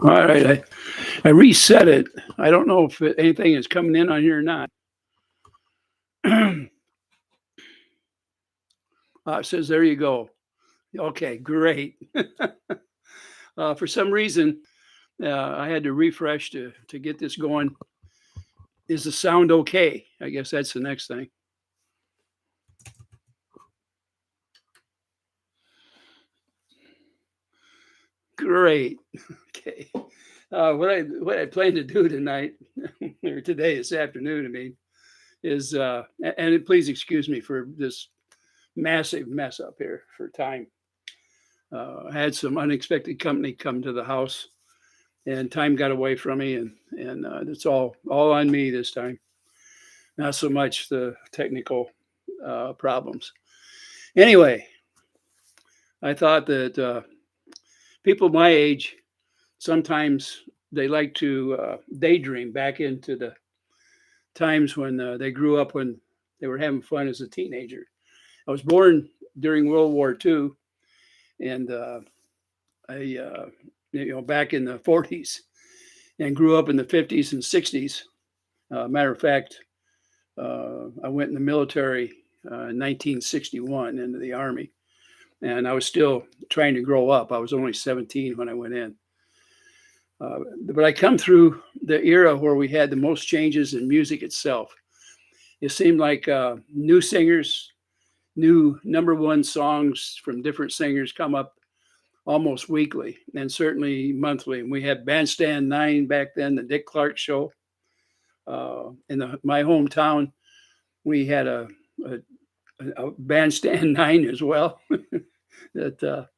All right, I reset it. I don't know if anything is coming in on here or not. It says there you go. Okay, great. For some reason, I had to refresh to get this going. Is the sound okay? I guess that's the next thing. Great. Okay. What I plan to do tonight or today, this afternoon, I mean, is and please excuse me for this massive mess up here for time. I had some unexpected company come to the house, and time got away from me, and it's all on me this time. Not so much the technical problems. Anyway, I thought that people my age sometimes they like to daydream back into the times when they grew up when they were having fun as a teenager. I was born during World War II, and I back in the 40s, and grew up in the 50s and 60s. Matter of fact, I went in the military in 1961 into the Army, and I was still trying to grow up. I was only 17 when I went in. But I come through the era where we had the most changes in music itself. It seemed like new singers, new number one songs from different singers come up almost weekly and certainly monthly. And we had Bandstand 9 back then, the Dick Clark Show. In my hometown, we had a Bandstand 9 as well that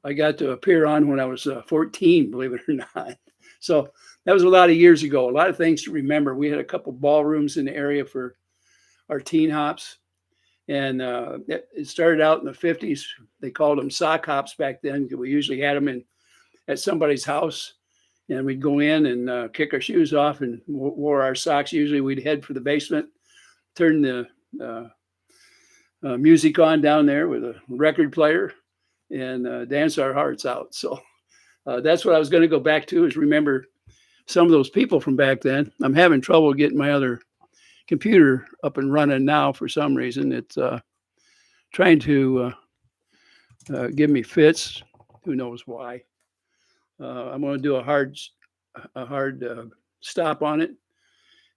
I got to appear on when I was 14, believe it or not. So that was a lot of years ago. A lot of things to remember. We had a couple ballrooms in the area for our teen hops. And it started out in the 50s. They called them sock hops back then. We usually had them at somebody's house. And we'd go in and kick our shoes off and wore our socks. Usually we'd head for the basement, turn the music on down there with a record player, and dance our hearts out. So that's what I was going to go back to, is remember some of those people from back then. I'm having trouble getting my other computer up and running now for some reason. It's trying to give me fits. Who knows why? I'm going to do a hard stop on it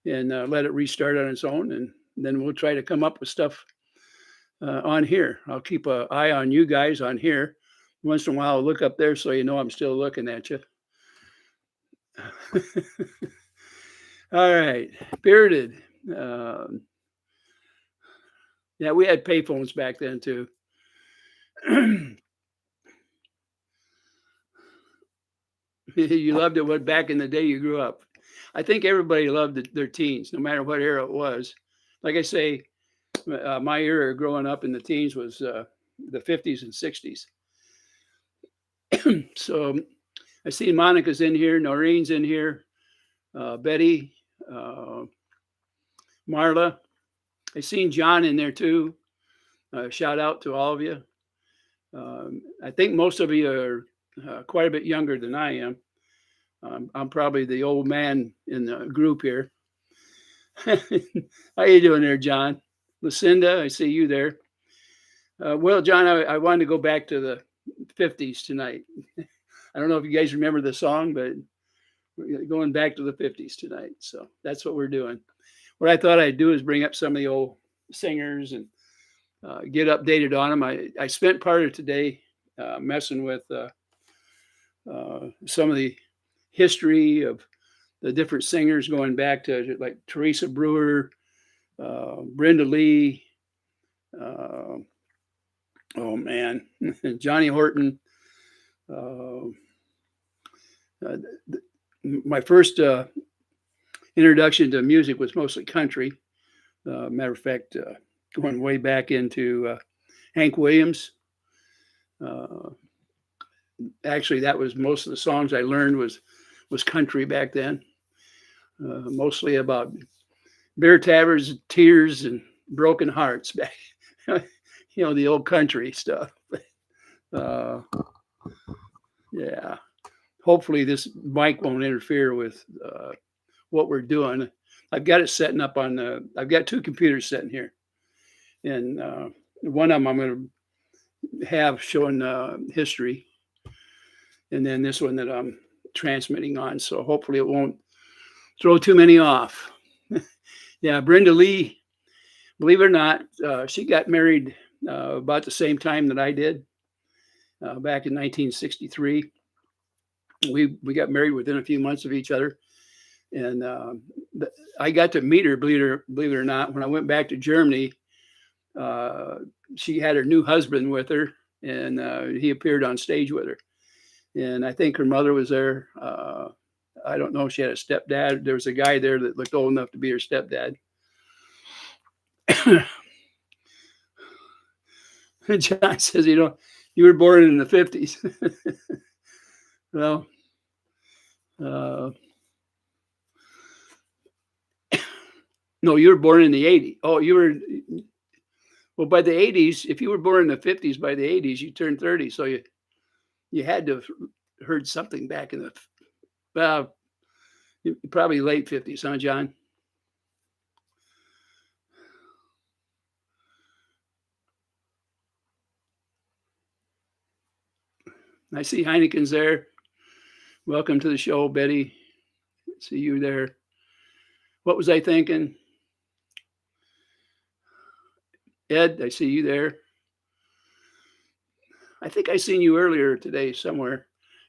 and let it restart on its own, and then we'll try to come up with stuff on here. I'll keep an eye on you guys on here. Once in a while, I'll look up there so you know I'm still looking at you. All right, Bearded. Yeah, we had payphones back then too. You loved it back in the day you grew up. I think everybody loved their teens, no matter what era it was. Like I say, my era growing up in the teens was the 50s and 60s. So I see Monica's in here, Noreen's in here, Betty, Marla. I seen John in there too. Shout out to all of you. I think most of you are quite a bit younger than I am. I'm probably the old man in the group here. How you doing there, John? Lucinda, I see you there. Well, John, I wanted to go back to the 50s tonight. I don't know if you guys remember the song, but we're going back to the 50s tonight. So that's what we're doing. What I thought I'd do is bring up some of the old singers and get updated on them. I spent part of today messing with some of the history of the different singers going back to like Teresa Brewer, Brenda Lee, oh man, Johnny Horton. My first introduction to music was mostly country. Matter of fact, going way back into Hank Williams. Actually, that was most of the songs I learned was country back then. Mostly about beer taverns, tears, and broken hearts. Back, the old country stuff. Yeah. hopefully this mic won't interfere with what we're doing. I've got it setting up on I've got two computers sitting here, and one of them I'm going to have showing history, and then this one that I'm transmitting on. So hopefully it won't throw too many off. Yeah, Brenda Lee, believe it or not, she got married about the same time that I did, back in 1963. We got married within a few months of each other, and I got to meet her, believe it or not, when I went back to Germany. She had her new husband with her, and he appeared on stage with her. And I think her mother was there. I don't know if she had a stepdad. There was a guy there that looked old enough to be her stepdad. John says, you were born in the 50s. Well, no, you were born in the 80s. Oh, well, by the 80s, if you were born in the 50s, by the 80s, you turned 30. So you had to have heard something back in the, probably late 50s, huh, John? I see Heineken's there. Welcome to the show, Betty. See you there. What was I thinking? Ed, I see you there. I think I seen you earlier today somewhere.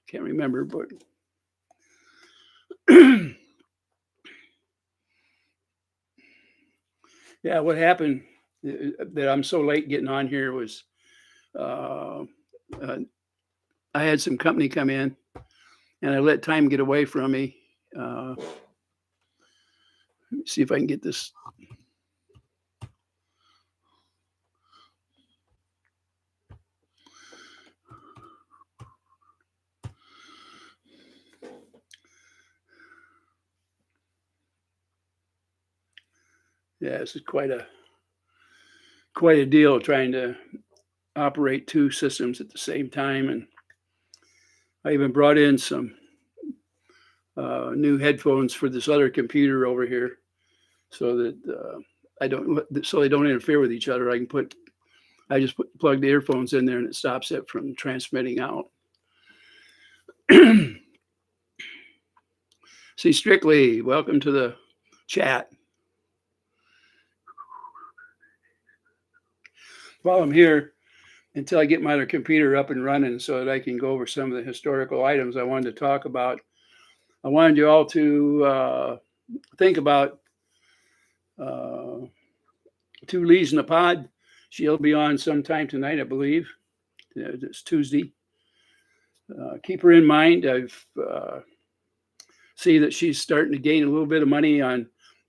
Can't remember, but yeah, what happened that I'm so late getting on here was I had some company come in, and I let time get away from me. Let me see if I can get this. Yeah, this is quite a deal trying to operate two systems at the same time, and I even brought in some new headphones for this other computer over here, so that so they don't interfere with each other. I just plug the earphones in there, and it stops it from transmitting out. See, Strictly, welcome to the chat. While I'm here, until I get my other computer up and running so that I can go over some of the historical items I wanted to talk about, I wanted you all to think about Two Leaves in a Pod. She'll be on sometime tonight, I believe. It's Tuesday. Keep her in mind. I've see that she's starting to gain a little bit of money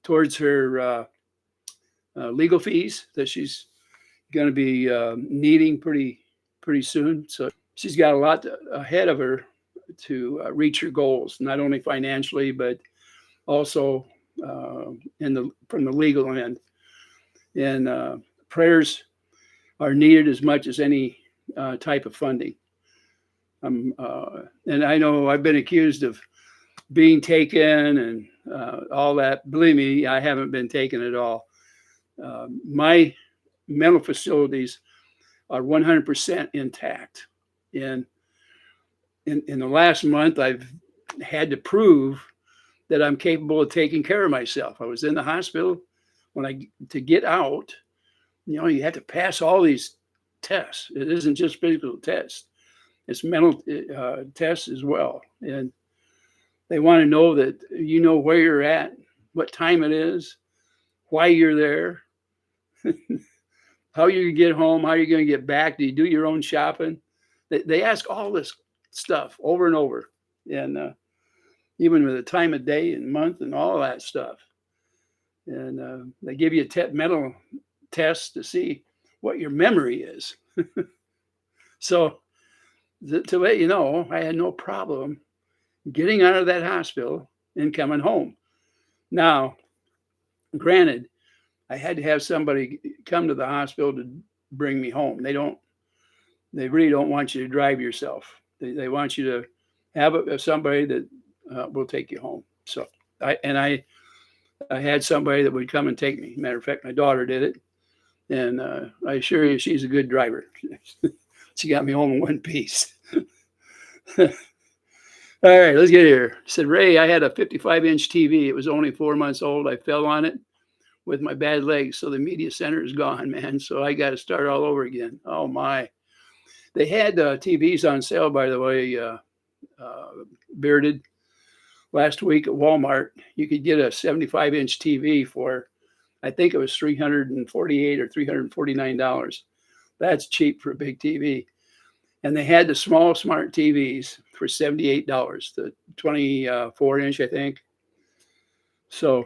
towards her legal fees that she's going to be needing pretty soon. So she's got a lot ahead of her to reach her goals, not only financially, but also from the legal end. And prayers are needed as much as any type of funding. And I know I've been accused of being taken and all that. Believe me, I haven't been taken at all. My mental facilities are 100% intact. And in the last month, I've had to prove that I'm capable of taking care of myself. I was in the hospital to get out, you have to pass all these tests. It isn't just physical tests. It's mental tests as well. And they want to know that you know where you're at, what time it is, why you're there, how you can get home, how you're going to get back. Do you do your own shopping? They ask all this stuff over and over. And even with the time of day and month and all that stuff. And they give you a mental test to see what your memory is. So to let you know, I had no problem getting out of that hospital and coming home. Now, granted, I had to have somebody come to the hospital to bring me home. They really don't want you to drive yourself. They want you to have somebody that will take you home. So I had somebody that would come and take me. Matter of fact, my daughter did it, and I assure you, she's a good driver. She got me home in one piece. All right, let's get here. Said Ray, I had a 55-inch TV. It was only 4 months old. I fell on it with my bad legs, so the media center is gone, man. So I got to start all over again. Oh my! They had TVs on sale, by the way. Bearded last week at Walmart. You could get a 75-inch TV for, I think it was $348 or $349. That's cheap for a big TV. And they had the small smart TVs for $78, the 24-inch, I think. So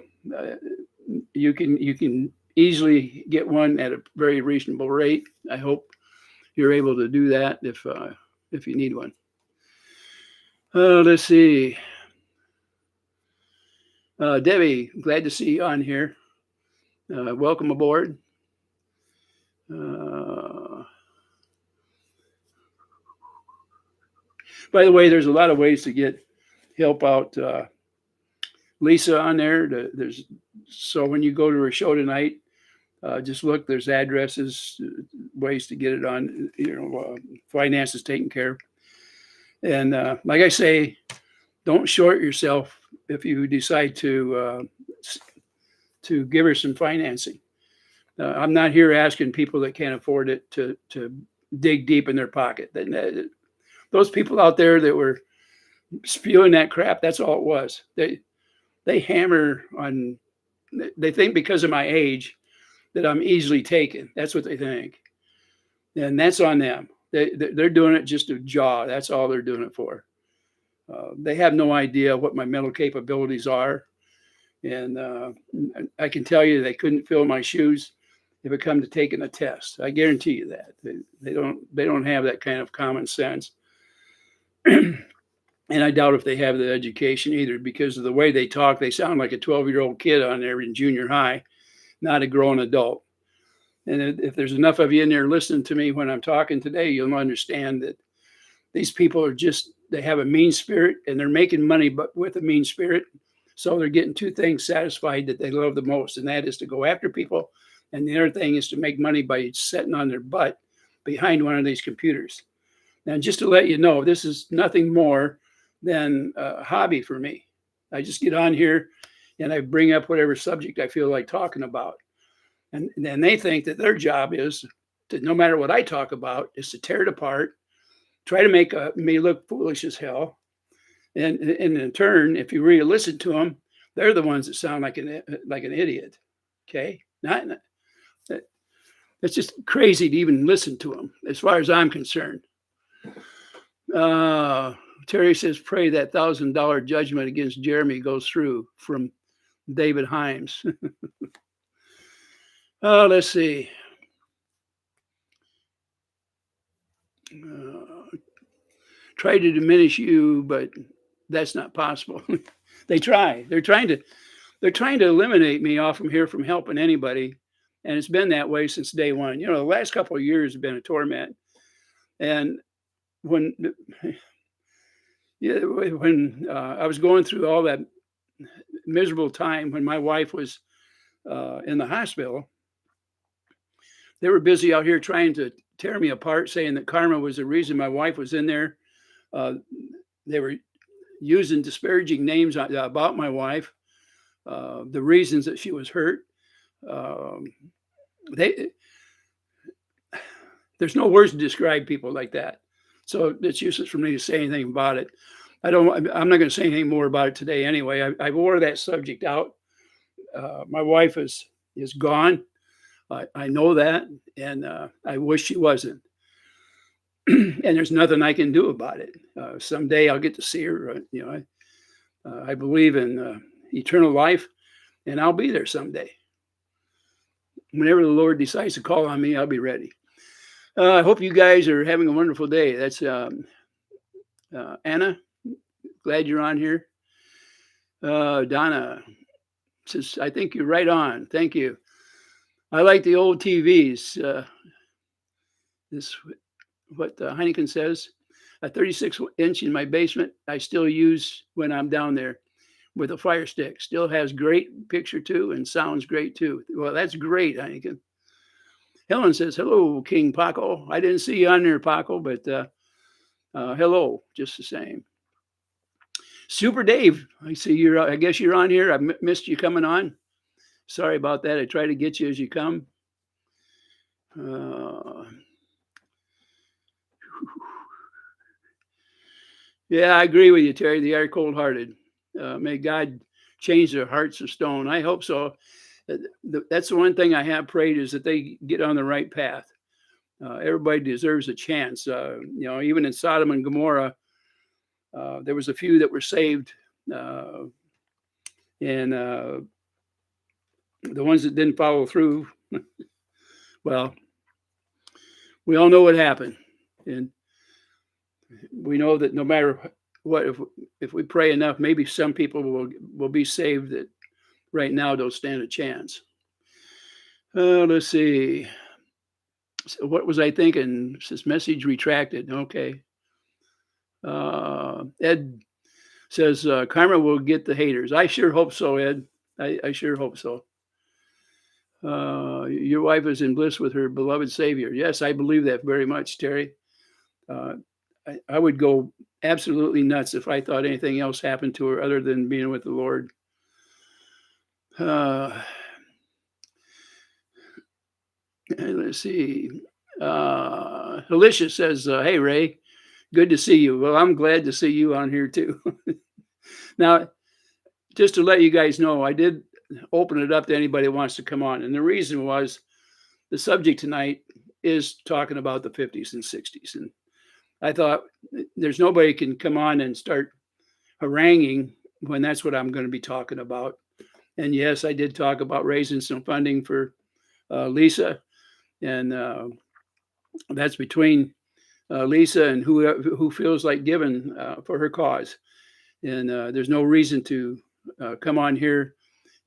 you can easily get one at a very reasonable rate. I hope you're able to do that if you need one. Let's see. Debbie, glad to see you on here. Welcome aboard. By the way, there's a lot of ways to get help out Lisa on there. So when you go to her show tonight, just look. There's addresses, ways to get it on. Finances taken care of. And like I say, don't short yourself if you decide to give her some financing. I'm not here asking people that can't afford it to dig deep in their pocket. Those people out there that were spewing that crap, that's all it was. They hammer on. They think because of my age that I'm easily taken. That's what they think, and that's on them. They're doing it just to jaw. That's all they're doing it for. They have no idea what my mental capabilities are, and I can tell you they couldn't fill my shoes if it come to taking a test. I guarantee you that they don't have that kind of common sense. And I doubt if they have the education either, because of the way they talk. They sound like a 12-year-old kid on there in junior high, not a grown adult. And if there's enough of you in there listening to me when I'm talking today, you'll understand that these people are they have a mean spirit, and they're making money, but with a mean spirit. So they're getting two things satisfied that they love the most, and that is to go after people. And the other thing is to make money by sitting on their butt behind one of these computers. And just to let you know, this is nothing more than a hobby for me. I just get on here and I bring up whatever subject I feel like talking about. And then they think that their job is to, no matter what I talk about, is to tear it apart, try to make me look foolish as hell. And in turn, if you really listen to them, they're the ones that sound like an idiot. Okay, it's just crazy to even listen to them, as far as I'm concerned. Terry says, pray that $1,000 judgment against Jeremy goes through, from David Himes. Let's see. Try to diminish you, but that's not possible. They try. They're trying to eliminate me off from here from helping anybody, and it's been that way since day one. The last couple of years have been a torment. And when I was going through all that miserable time when my wife was in the hospital, they were busy out here trying to tear me apart, saying that karma was the reason my wife was in there. They were using disparaging names about my wife, the reasons that she was hurt. There's no words to describe people like that. So it's useless for me to say anything about it. I'm not going to say anything more about it today anyway. I wore that subject out. My wife is gone. I know that, and I wish she wasn't. And there's nothing I can do about it. Someday I'll get to see her. I believe in eternal life, and I'll be there someday. Whenever the Lord decides to call on me, I'll be ready. I hope you guys are having a wonderful day. That's Anna. Glad you're on here. Donna says, I think you're right on. Thank you. I like the old TVs. This what Heineken says. a 36-inch in my basement. I still use when I'm down there with a Fire Stick. Still has great picture too and sounds great too. Well, that's great, Heineken. Helen says, hello, King Paco. I didn't see you on there, Paco, but hello, just the same. Super Dave, I see you're. I guess you're on here. I missed you coming on. Sorry about that. I try to get you as you come. Yeah, I agree with you, Terry. They are cold-hearted. May God change their hearts of stone. I hope so. That's the one thing I have prayed, is that they get on the right path. Everybody deserves a chance. Even in Sodom and Gomorrah, there was a few that were saved, and the ones that didn't follow through, well, we all know what happened. And we know that no matter what, if we pray enough, maybe some people will be saved that right now don't stand a chance. Let's see. So what was I thinking? This message retracted. Okay. Ed says, karma will get the haters. I sure hope so, Ed. I sure hope so. Your wife is in bliss with her beloved Savior. Yes, I believe that very much, Terry. I would go absolutely nuts if I thought anything else happened to her other than being with the Lord. Let's see. Alicia says, hey, Ray, good to see you. Well, I'm glad to see you on here too. Now, just to let you guys know, I did open it up to anybody who wants to come on. And the reason was the subject tonight is talking about the 50s and 60s. And I thought there's nobody can come on and start haranguing when that's what I'm going to be talking about. And yes, I did talk about raising some funding for Lisa. And that's between Lisa and who feels like giving for her cause. And there's no reason to come on here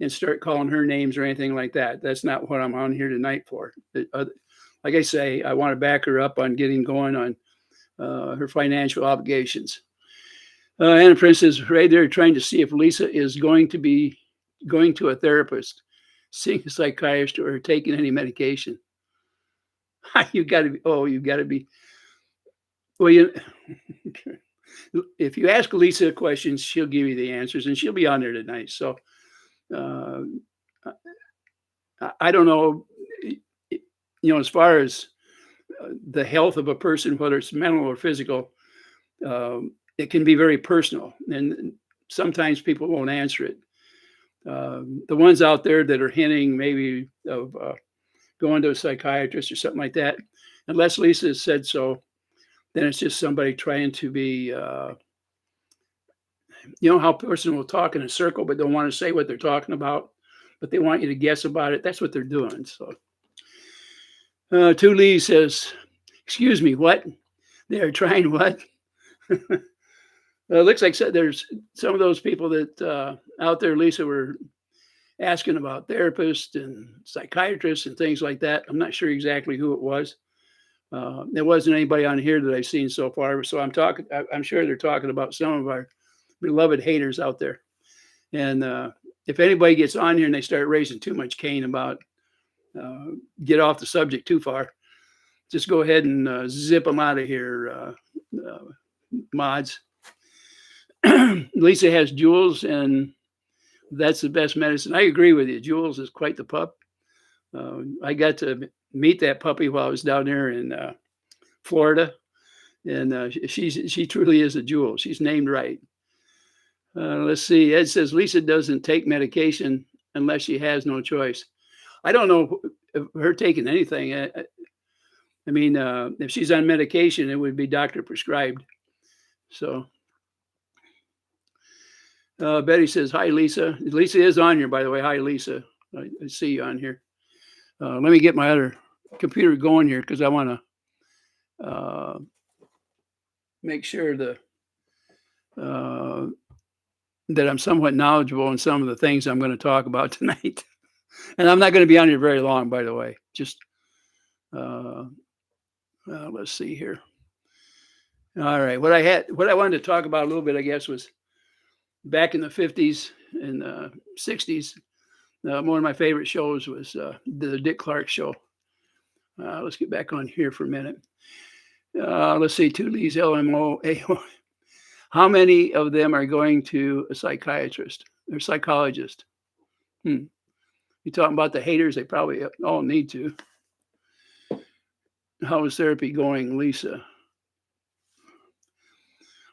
and start calling her names or anything like that. That's not what I'm on here tonight for. Like I say, I want to back her up on getting going on her financial obligations. Anna Prince says, Ray, they're trying to see if Lisa is going to be going to a therapist, seeing a psychiatrist, or taking any medication. You've got to be. Well, if you ask Lisa questions, she'll give you the answers, and she'll be on there tonight. So I don't know, as far as the health of a person, whether it's mental or physical, it can be very personal, and sometimes people won't answer it. The ones out there that are hinting maybe of going to a psychiatrist or something like that, unless Lisa has said so, then it's just somebody trying to be, how a person will talk in a circle, but don't want to say what they're talking about, but they want you to guess about it. That's what they're doing. So, Tu Lee says, excuse me, what? They're trying what? It looks like there's some of those people that out there, Lisa, were asking about therapists and psychiatrists and things like that. I'm not sure exactly who it was. There wasn't anybody on here that I've seen so far. So I'm sure they're talking about some of our beloved haters out there. And if anybody gets on here and they start raising too much cane about get off the subject too far, just go ahead and zip them out of here, mods. Lisa has Jules, and that's the best medicine. I agree with you. Jules is quite the pup. I got to meet that puppy while I was down there in Florida, and she truly is a jewel. She's named right. Let's see. Ed says Lisa doesn't take medication unless she has no choice. I don't know if her taking anything. I mean, if she's on medication, it would be doctor prescribed. So Betty says, hi, Lisa. Lisa is on here, by the way. Hi, Lisa. I see you on here. Let me get my other computer going here because I want to make sure that I'm somewhat knowledgeable in some of the things I'm going to talk about tonight. And I'm not going to be on here very long, by the way. Just let's see here. All right. What I wanted to talk about a little bit, I guess, was back in the 50s and 60s. One of my favorite shows was the Dick Clark Show. Let's get back on here for a minute. Let's see, two Lee's LMO. How many of them are going to a psychiatrist or psychologist? You talking about the haters? They probably all need to. How is therapy going, Lisa?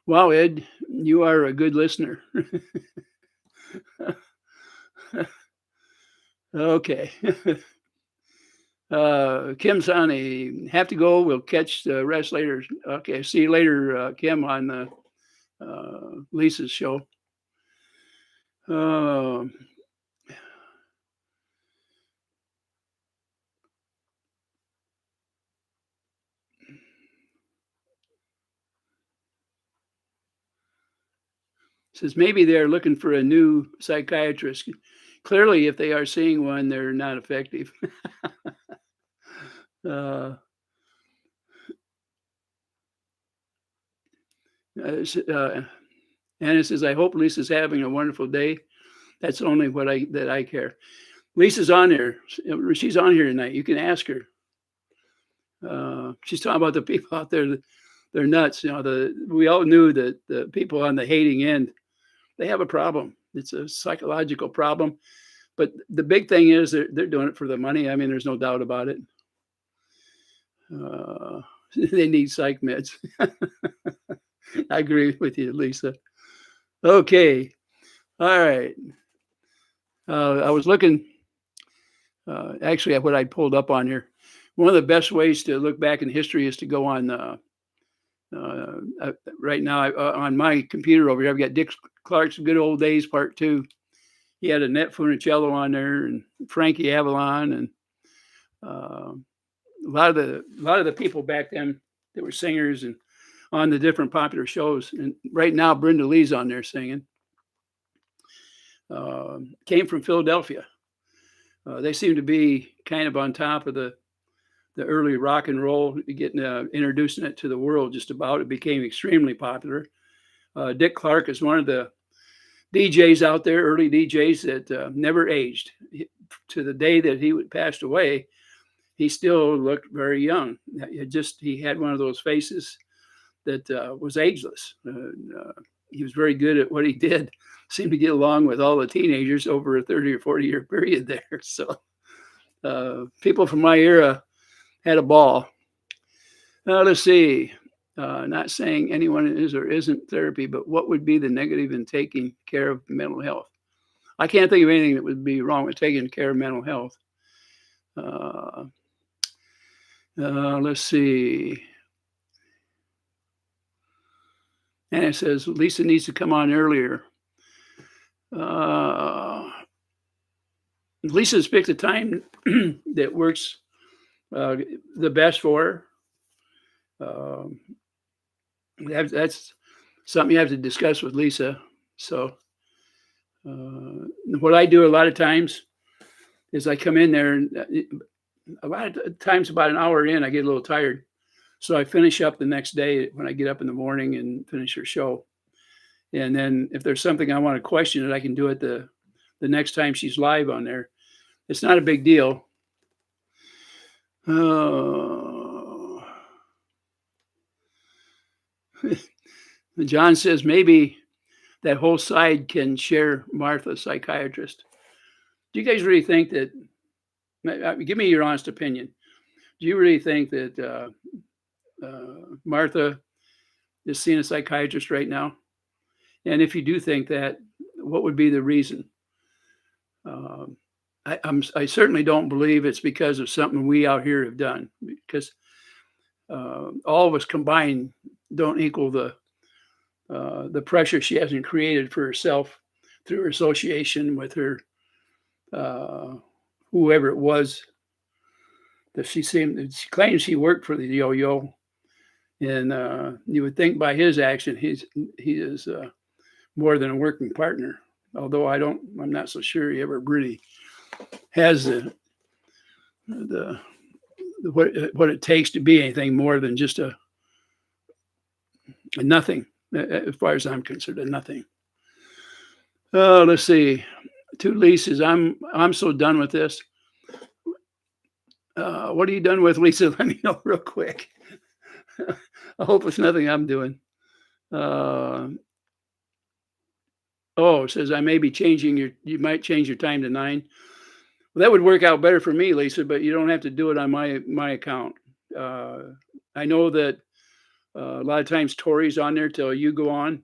Wow, Ed, you are a good listener. Okay. Kim Sani, have to go. We'll catch the rest later. Okay, see you later, Kim, on the Lisa's show. Says maybe they're looking for a new psychiatrist. Clearly, if they are seeing one, they're not effective. Anna says, I hope Lisa's having a wonderful day. That's only that I care. Lisa's on there. She's on here tonight. You can ask her. She's talking about the people out there. They're nuts. We all knew that the people on the hating end, they have a problem. It's a psychological problem. But the big thing is they're doing it for the money. I mean, there's no doubt about it. They need psych meds. I agree with you, Lisa. Okay. All right. I was looking actually at what I pulled up on here. One of the best ways to look back in history is to go on right now on my computer over here. I've got Dick Clark's Good Old Days Part 2. He had Annette Funicello on there and Frankie Avalon and a lot of the people back then that were singers and on the different popular shows. And right now, Brenda Lee's on there singing. Came from Philadelphia. They seem to be kind of on top of the early rock and roll, getting introducing it to the world just about. It became extremely popular. Dick Clark is one of the DJs out there, early DJs that never aged. To the day that he passed away, he still looked very young. He had one of those faces that was ageless. He was very good at what he did. Seemed to get along with all the teenagers over a 30 or 40 year period there. So people from my era had a ball. Let's see. Not saying anyone is or isn't therapy, but what would be the negative in taking care of mental health? I can't think of anything that would be wrong with taking care of mental health. Let's see. And it says Lisa needs to come on earlier. Lisa's picked a time that works the best for her. That's something you have to discuss with Lisa. So what I do a lot of times is I come in there and a lot of times about an hour in, I get a little tired. So I finish up the next day when I get up in the morning and finish her show. And then if there's something I want to question it, I can do it the next time she's live on there. It's not a big deal. John says maybe that whole side can share Martha, psychiatrist. Do you guys really think that? Give me your honest opinion. Do you really think that Martha is seeing a psychiatrist right now? And if you do think that, what would be the reason? I certainly don't believe it's because of something we out here have done, because all of us combined don't equal the pressure she hasn't created for herself through her association with her whoever it was that she claims she worked for the yo-yo, and you would think by his action he is more than a working partner. Although I'm not so sure he ever really has what it takes to be anything more than just Nothing, as far as I'm concerned, nothing. Let's see. Two leases. I'm so done with this. What are you done with, Lisa? Let me know real quick. I hope it's nothing I'm doing. Uh, oh, it says I may be changing you might change your time to 9. Well, that would work out better for me, Lisa, but you don't have to do it on my account. Uh, I know that a lot of times Tori's on there till you go on,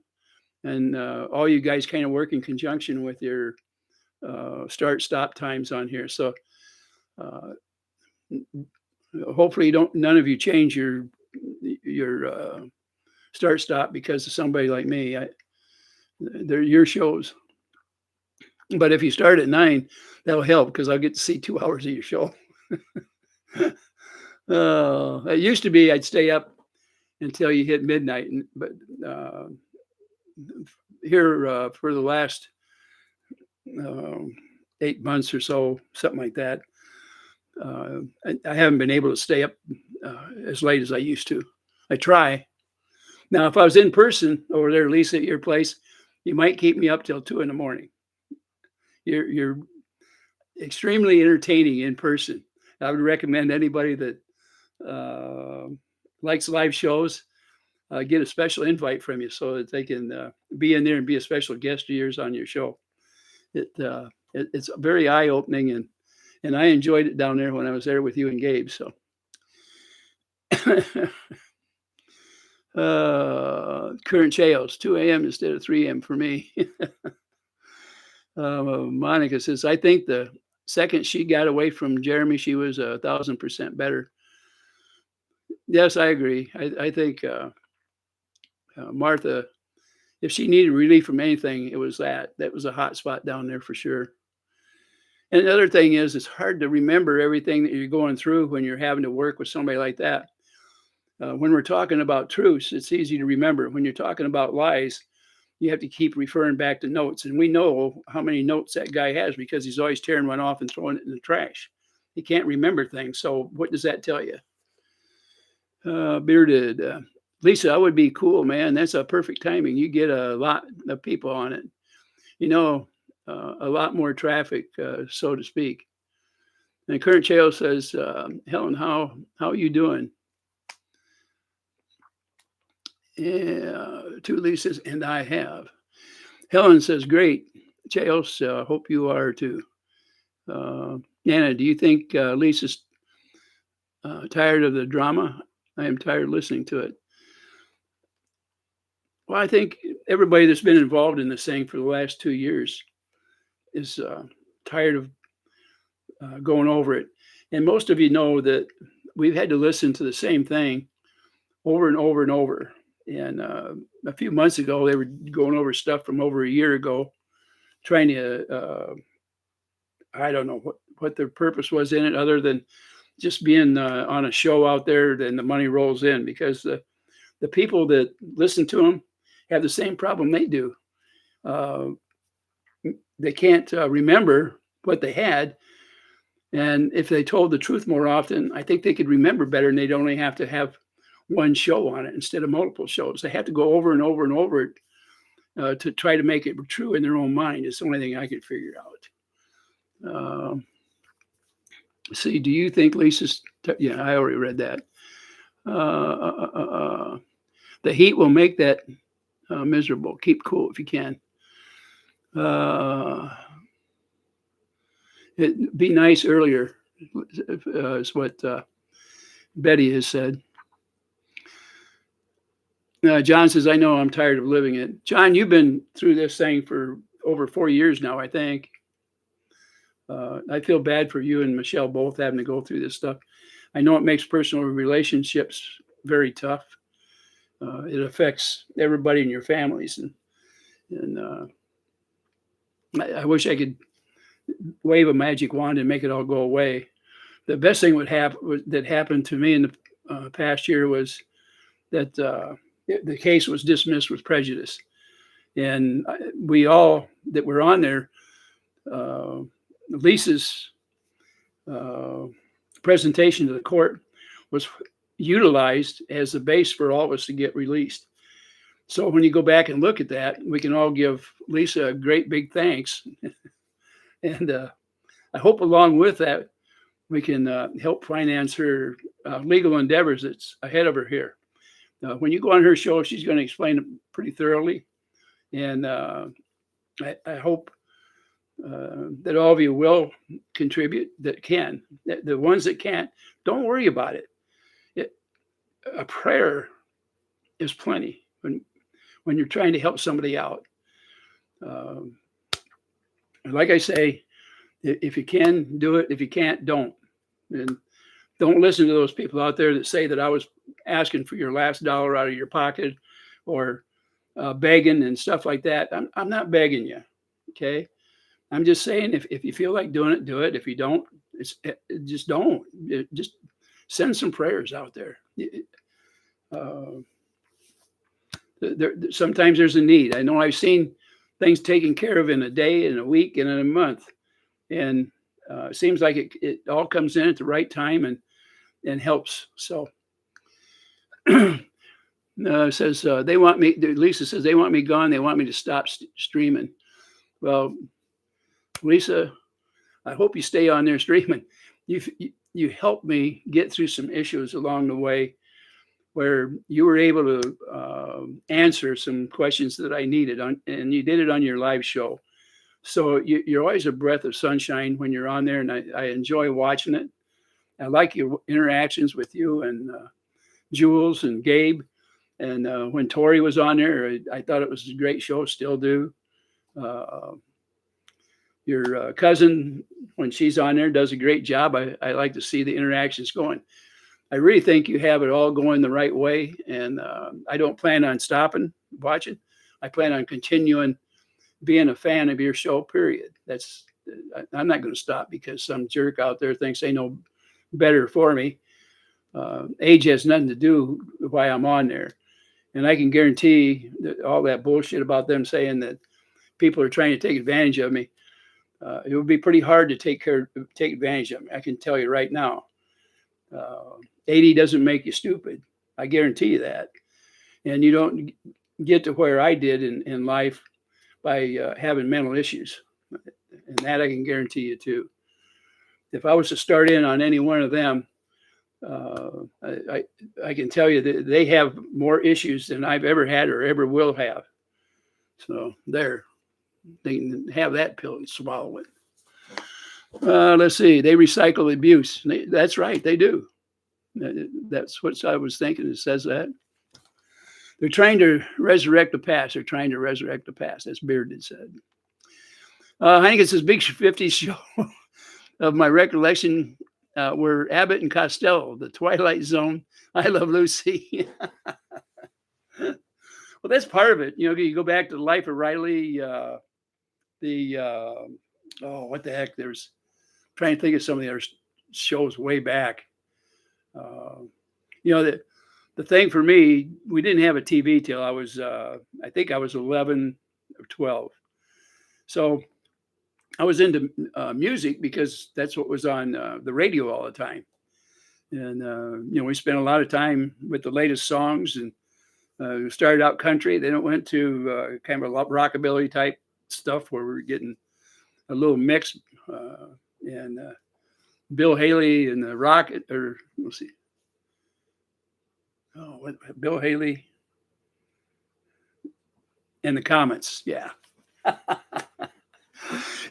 and all you guys kind of work in conjunction with your start stop times on here. So uh, hopefully, don't none of you change your start stop because of somebody like me. They're your shows. But if you start at 9, that'll help because I'll get to see 2 hours of your show. It used to be I'd stay up until you hit midnight, but here for the last uh, 8 months or so, something like that, I haven't been able to stay up as late as I used to. I try. Now, if I was in person over there, Lisa, at your place, you might keep me up till 2 in the morning. You're extremely entertaining in person. I would recommend anybody that likes live shows get a special invite from you so that they can be in there and be a special guest of yours on your show. It's very eye opening, and I enjoyed it down there when I was there with you and Gabe. So. Current Chaos, 2 a.m. instead of 3 a.m. for me. Monica says, I think the second she got away from Jeremy, she was 1,000% better. Yes, I agree. I think Martha, if she needed relief from anything, it was that. That was a hot spot down there for sure. And the other thing is, it's hard to remember everything that you're going through when you're having to work with somebody like that. When we're talking about truths, it's easy to remember. When you're talking about lies, you have to keep referring back to notes. And we know how many notes that guy has because he's always tearing one off and throwing it in the trash. He can't remember things. So what does that tell you? Bearded. Lisa, I would be cool, man. That's a perfect timing. You get a lot of people on it. You know, a lot more traffic, so to speak. And Current Chael says, Helen, how are you doing? Yeah, 2 Lisas, and I have. Helen says, great. Chaos, hope you are too. Nana, do you think Lisa's tired of the drama? I am tired of listening to it. Well, I think everybody that's been involved in this thing for the last 2 years is tired of going over it. And most of you know that we've had to listen to the same thing over and over and over. And a few months ago, they were going over stuff from over a year ago, trying to, I don't know what their purpose was in it other than just being on a show out there, then the money rolls in because the people that listen to them have the same problem they do. They can't remember what they had. And if they told the truth more often, I think they could remember better and they'd only have to have one show on it instead of multiple shows. They have to go over and over and over it to try to make it true in their own mind. It's the only thing I could figure out. See, do you think Lisa's... yeah, I already read that. The heat will make that miserable. Keep cool if you can. It'd be nice earlier, is what Betty has said. John says, I know I'm tired of living it. John, you've been through this thing for over 4 years now, I think. I feel bad for you and Michelle both having to go through this stuff. I know it makes personal relationships very tough. It affects everybody in your families. And I wish I could wave a magic wand and make it all go away. The best thing that happened to me in the past year was that the case was dismissed with prejudice. And we all that were on there, Lisa's presentation to the court was utilized as the base for all of us to get released. So when you go back and look at that, we can all give Lisa a great big thanks. And I hope along with that, we can help finance her legal endeavors that's ahead of her here. When you go on her show, she's going to explain it pretty thoroughly. And I hope that all of you will contribute that can. The ones that can't, don't worry about it. A prayer is plenty when you're trying to help somebody out. Like I say, if you can, do it. If you can't, don't. And don't listen to those people out there that say that I was asking for your last dollar out of your pocket or begging and stuff like that. I'm not begging you, okay? I'm just saying if you feel like doing it, do it. If you don't, just don't. Just send some prayers out there. Sometimes there's a need. I know I've seen things taken care of in a day, in a week, and in a month. And it seems like it all comes in at the right time and helps. So says they want me. Lisa says they want me gone. They want me to stop streaming. Well, Lisa, I hope you stay on there streaming. You helped me get through some issues along the way where you were able to answer some questions that I needed and you did it on your live show. So you're always a breath of sunshine when you're on there, and I enjoy watching it. I like your interactions with you and Jules and Gabe. And when Tori was on there, I thought it was a great show, still do. Your cousin, when she's on there, does a great job. I like to see the interactions going. I really think you have it all going the right way, and I don't plan on stopping watching. I plan on continuing being a fan of your show, period. I'm not going to stop because some jerk out there thinks they know better for me. Age has nothing to do with why I'm on there. And I can guarantee that all that bullshit about them saying that people are trying to take advantage of me, it would be pretty hard to take advantage of me. I can tell you right now. 80 doesn't make you stupid. I guarantee you that. And you don't get to where I did in life by having mental issues. And that I can guarantee you too. If I was to start in on any one of them, I can tell you that they have more issues than I've ever had or ever will have. So there, they can have that pill and swallow it. Let's see. They recycle abuse. That's right. They do. That's what I was thinking. It says that. They're trying to resurrect the past. They're trying to resurrect the past. That's Bearded said. I think it's this big 50s show of my recollection were Abbott and Costello, The Twilight Zone, I Love Lucy. Well, that's part of it. You know, you go back to the Life of Riley, what the heck? There's trying to think of some of the other shows way back. You know, the thing for me, we didn't have a TV till I was, I think I was 11 or 12. So I was into music because that's what was on the radio all the time. And, you know, we spent a lot of time with the latest songs and we started out country. Then it went to kind of a rockabilly type stuff where we were getting a little mix. And Bill Haley and the Rocket, or let's see. Bill Haley and the Comets. Yeah.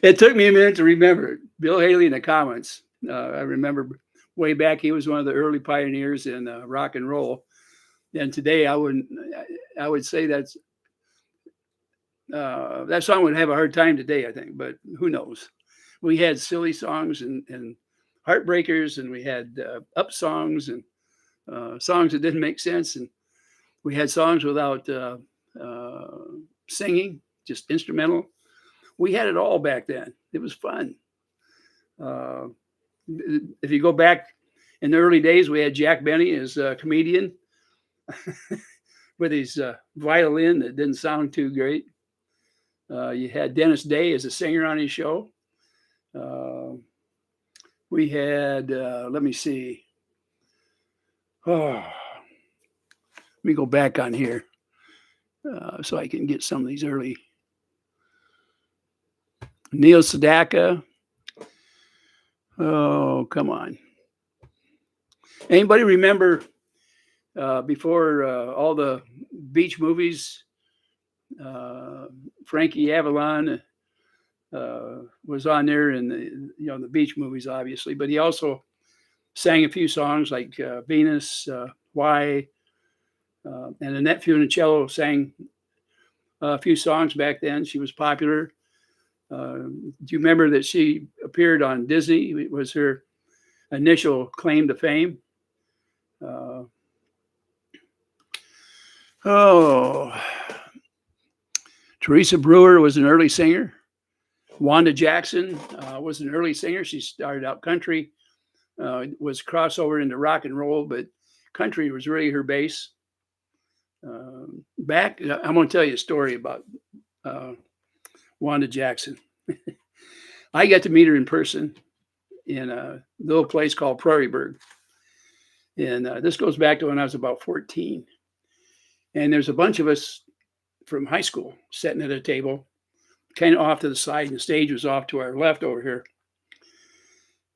It took me a minute to remember it. Bill Haley and the Comets. I remember way back, he was one of the early pioneers in rock and roll. And today I would say that song would have a hard time today, I think, but who knows? We had silly songs and heartbreakers, and we had up songs and songs that didn't make sense. And we had songs without singing, just instrumental. We had it all back then. It was fun. If you go back in the early days, we had Jack Benny as a comedian with his violin that didn't sound too great. You had Dennis Day as a singer on his show. We had, let me see. Oh, let me go back on here. so I can get some of these early. Neil Sedaka. Oh, come on. Anybody remember before all the beach movies? Frankie Avalon was on there in the beach movies, obviously, but he also sang a few songs like Venus, Why, and Annette Funicello sang a few songs back then. She was popular. Do you remember that she appeared on Disney? It was her initial claim to fame. Teresa Brewer was an early singer. Wanda Jackson was an early singer. She started out country, was crossover into rock and roll, but country was really her base. I'm going to tell you a story about Wanda Jackson. I got to meet her in person in a little place called Prairieburg. And this goes back to when I was about 14. And there's a bunch of us from high school sitting at a table, kind of off to the side, and the stage was off to our left over here.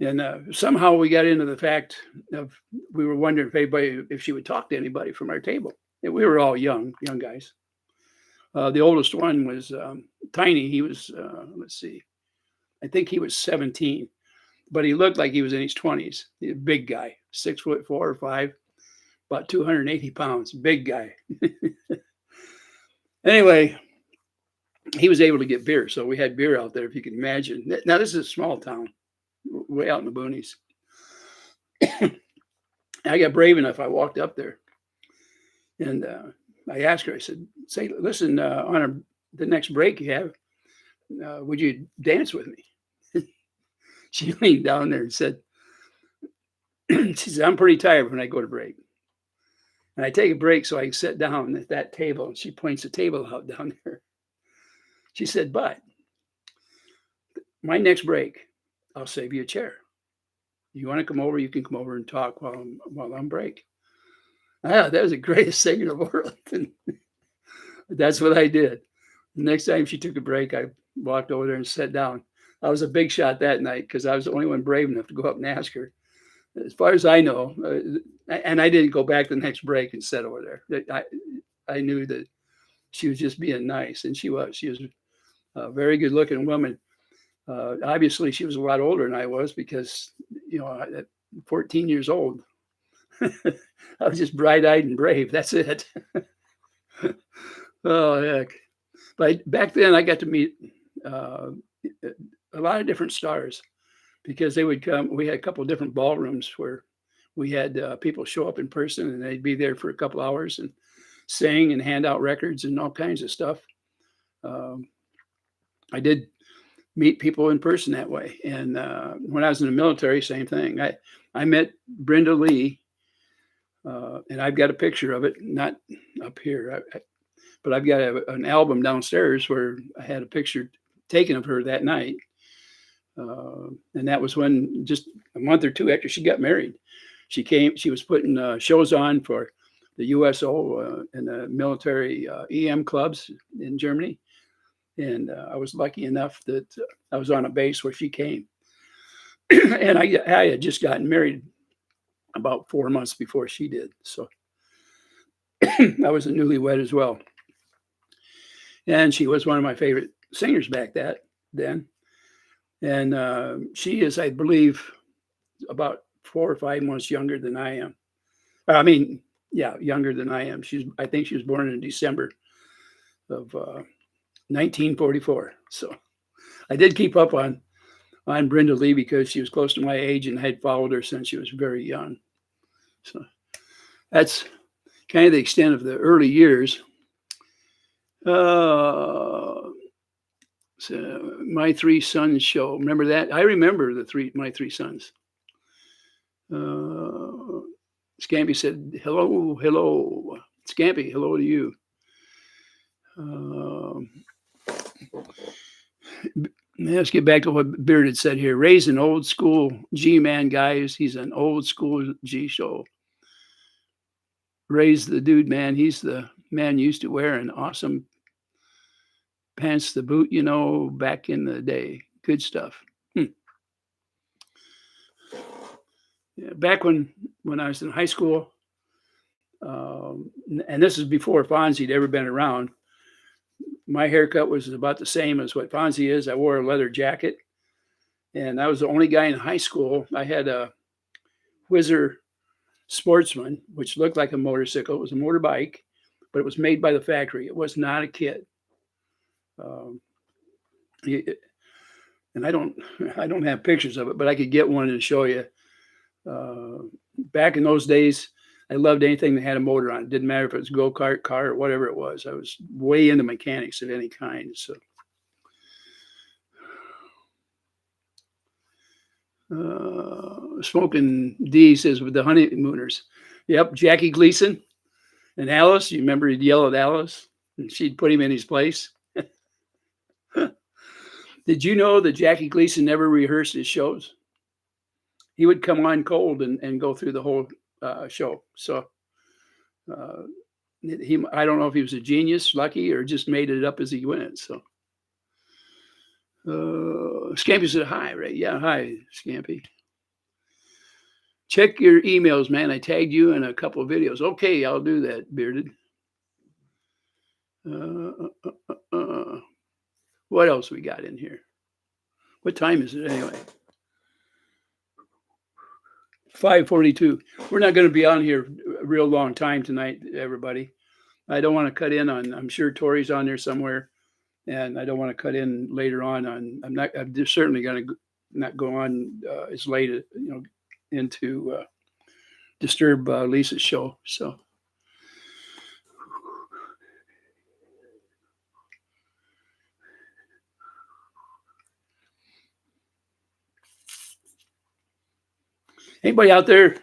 And somehow we got into the fact of, we were wondering if she would talk to anybody from our table. And we were all young guys. The oldest one was tiny. He was, let's see, I think he was 17, but he looked like he was in his 20s. He's a big guy, 6'4" or 5", about 280 pounds, big guy. Anyway, he was able to get beer. So we had beer out there, if you can imagine. Now, this is a small town, way out in the boonies. I got brave enough. I walked up there and I asked her, I said, "Say, listen, on the next break you have, would you dance with me?" She leaned down there and said, she said, "I'm pretty tired when I go to break. And I take a break so I can sit down at that table." And she points the table out down there. She said, "But my next break, I'll save you a chair. You want to come over, you can come over and talk while I'm break." That was the greatest thing in the world. And that's what I did. The next time she took a break, I walked over there and sat down. I was a big shot that night because I was the only one brave enough to go up and ask her. As far as I know, and I didn't go back the next break and sit over there. I knew that she was just being nice, and she was. She was a very good-looking woman. Obviously, she was a lot older than I was because, at 14 years old, I was just bright-eyed and brave. That's it. Oh, heck. But back then, I got to meet a lot of different stars because they would come. We had a couple of different ballrooms where we had people show up in person, and they'd be there for a couple hours and sing and hand out records and all kinds of stuff. I did meet people in person that way. And when I was in the military, same thing. I met Brenda Lee, and I've got a picture of it, not up here, but I've got an album downstairs where I had a picture taken of her that night. And that was when, just a month or two after she got married, she was putting shows on for the USO and the military EM clubs in Germany. And I was lucky enough that I was on a base where she came. And I had just gotten married about 4 months before she did. So I was a newlywed as well. And she was one of my favorite singers back then. And she is, I believe, about 4 or 5 months younger than I am. I mean, yeah, younger than I am. I think she was born in December of 1944. So I did keep up on Brenda Lee because she was close to my age and I had followed her since she was very young. So that's kind of the extent of the early years. So My Three Sons show. Remember that? I remember My Three Sons. Scampy said, hello. Scampy, hello to you. Let's get back to what Beard said here. Ray's an old school G-man, guys. He's an old school G show. Ray's the dude, man. He's the man used to wear an awesome pants the boot, you know, back in the day. Good stuff. Hmm. Yeah, back when I was in high school, and this is before Fonzie'd ever been around. My haircut was about the same as what Fonzie is. I wore a leather jacket, and I was the only guy in high school. I had a Whizzer Sportsman, which looked like a motorcycle. It was a motorbike, but it was made by the factory. It was not a kit. Um, and I don't I don't have pictures of it, but I could get one and show you. Uh, Back in those days, I loved anything that had a motor on it. Didn't matter if it was a go-kart, car, or whatever it was. I was way into mechanics of any kind. So, Smoking D says with the honeymooners. Yep, Jackie Gleason and Alice. You remember he'd yell at Alice, and she'd put him in his place. Did you know that Jackie Gleason never rehearsed his shows? He would come on cold and go through the whole show. So I don't know if he was a genius, lucky, or just made it up as he went. So Scampy said hi, right? Yeah, hi, Scampy. Check your emails, man. I tagged you in a couple of videos. Okay, I'll do that, Bearded. What else we got in here? What time is it anyway? 5:42. We're not going to be on here a real long time tonight, everybody. I don't want to cut in on. I'm sure Tori's on there somewhere, and I don't want to cut in later on. I'm just certainly going to not go on as late, into disturb Lisa's show. So. Anybody out there,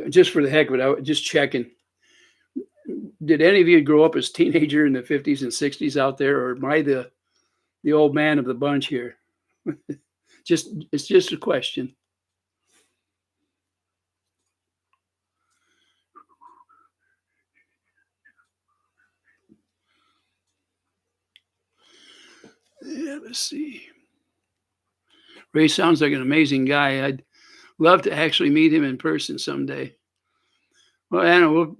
just for the heck of it, I was just checking. Did any of you grow up as teenager in the 50s and 60s out there, or am I the old man of the bunch here? It's just a question. Yeah, let's see. Ray sounds like an amazing guy. I'd love to actually meet him in person someday. Well, Anna, we'll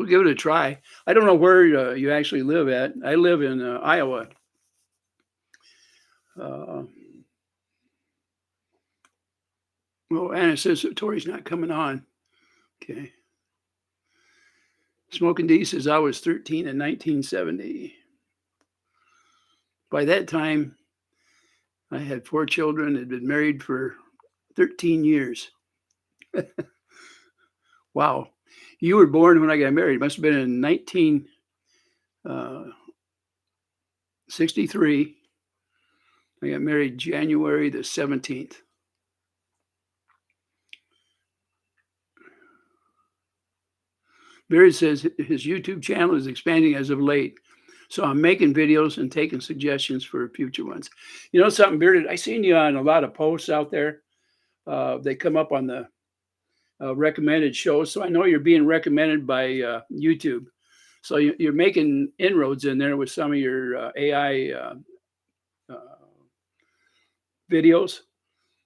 give it a try. I don't know where you actually live at. I live in Iowa. Well, Anna says that Tori's not coming on. Okay. Smoking D says I was 13 in 1970. By that time, I had 4 children, had been married for 13 years. Wow. You were born when I got married. It must have been in 1963. I got married January the 17th. Barry says his YouTube channel is expanding as of late. So I'm making videos and taking suggestions for future ones. You know something, Bearded? I seen you on a lot of posts out there. They come up on the recommended shows. So I know you're being recommended by YouTube. So you're making inroads in there with some of your AI videos.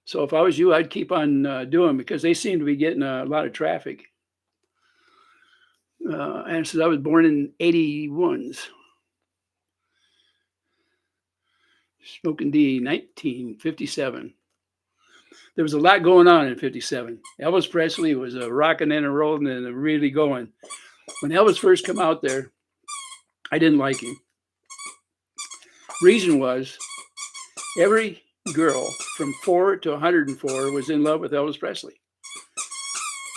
So if I was you, I'd keep on doing because they seem to be getting a lot of traffic. And so I was born in 81s. Smoking D, 1957. There was a lot going on in 57. Elvis Presley was rocking and rolling and really going. When Elvis first came out there, I didn't like him. Reason was every girl from 4 to 104 was in love with Elvis Presley.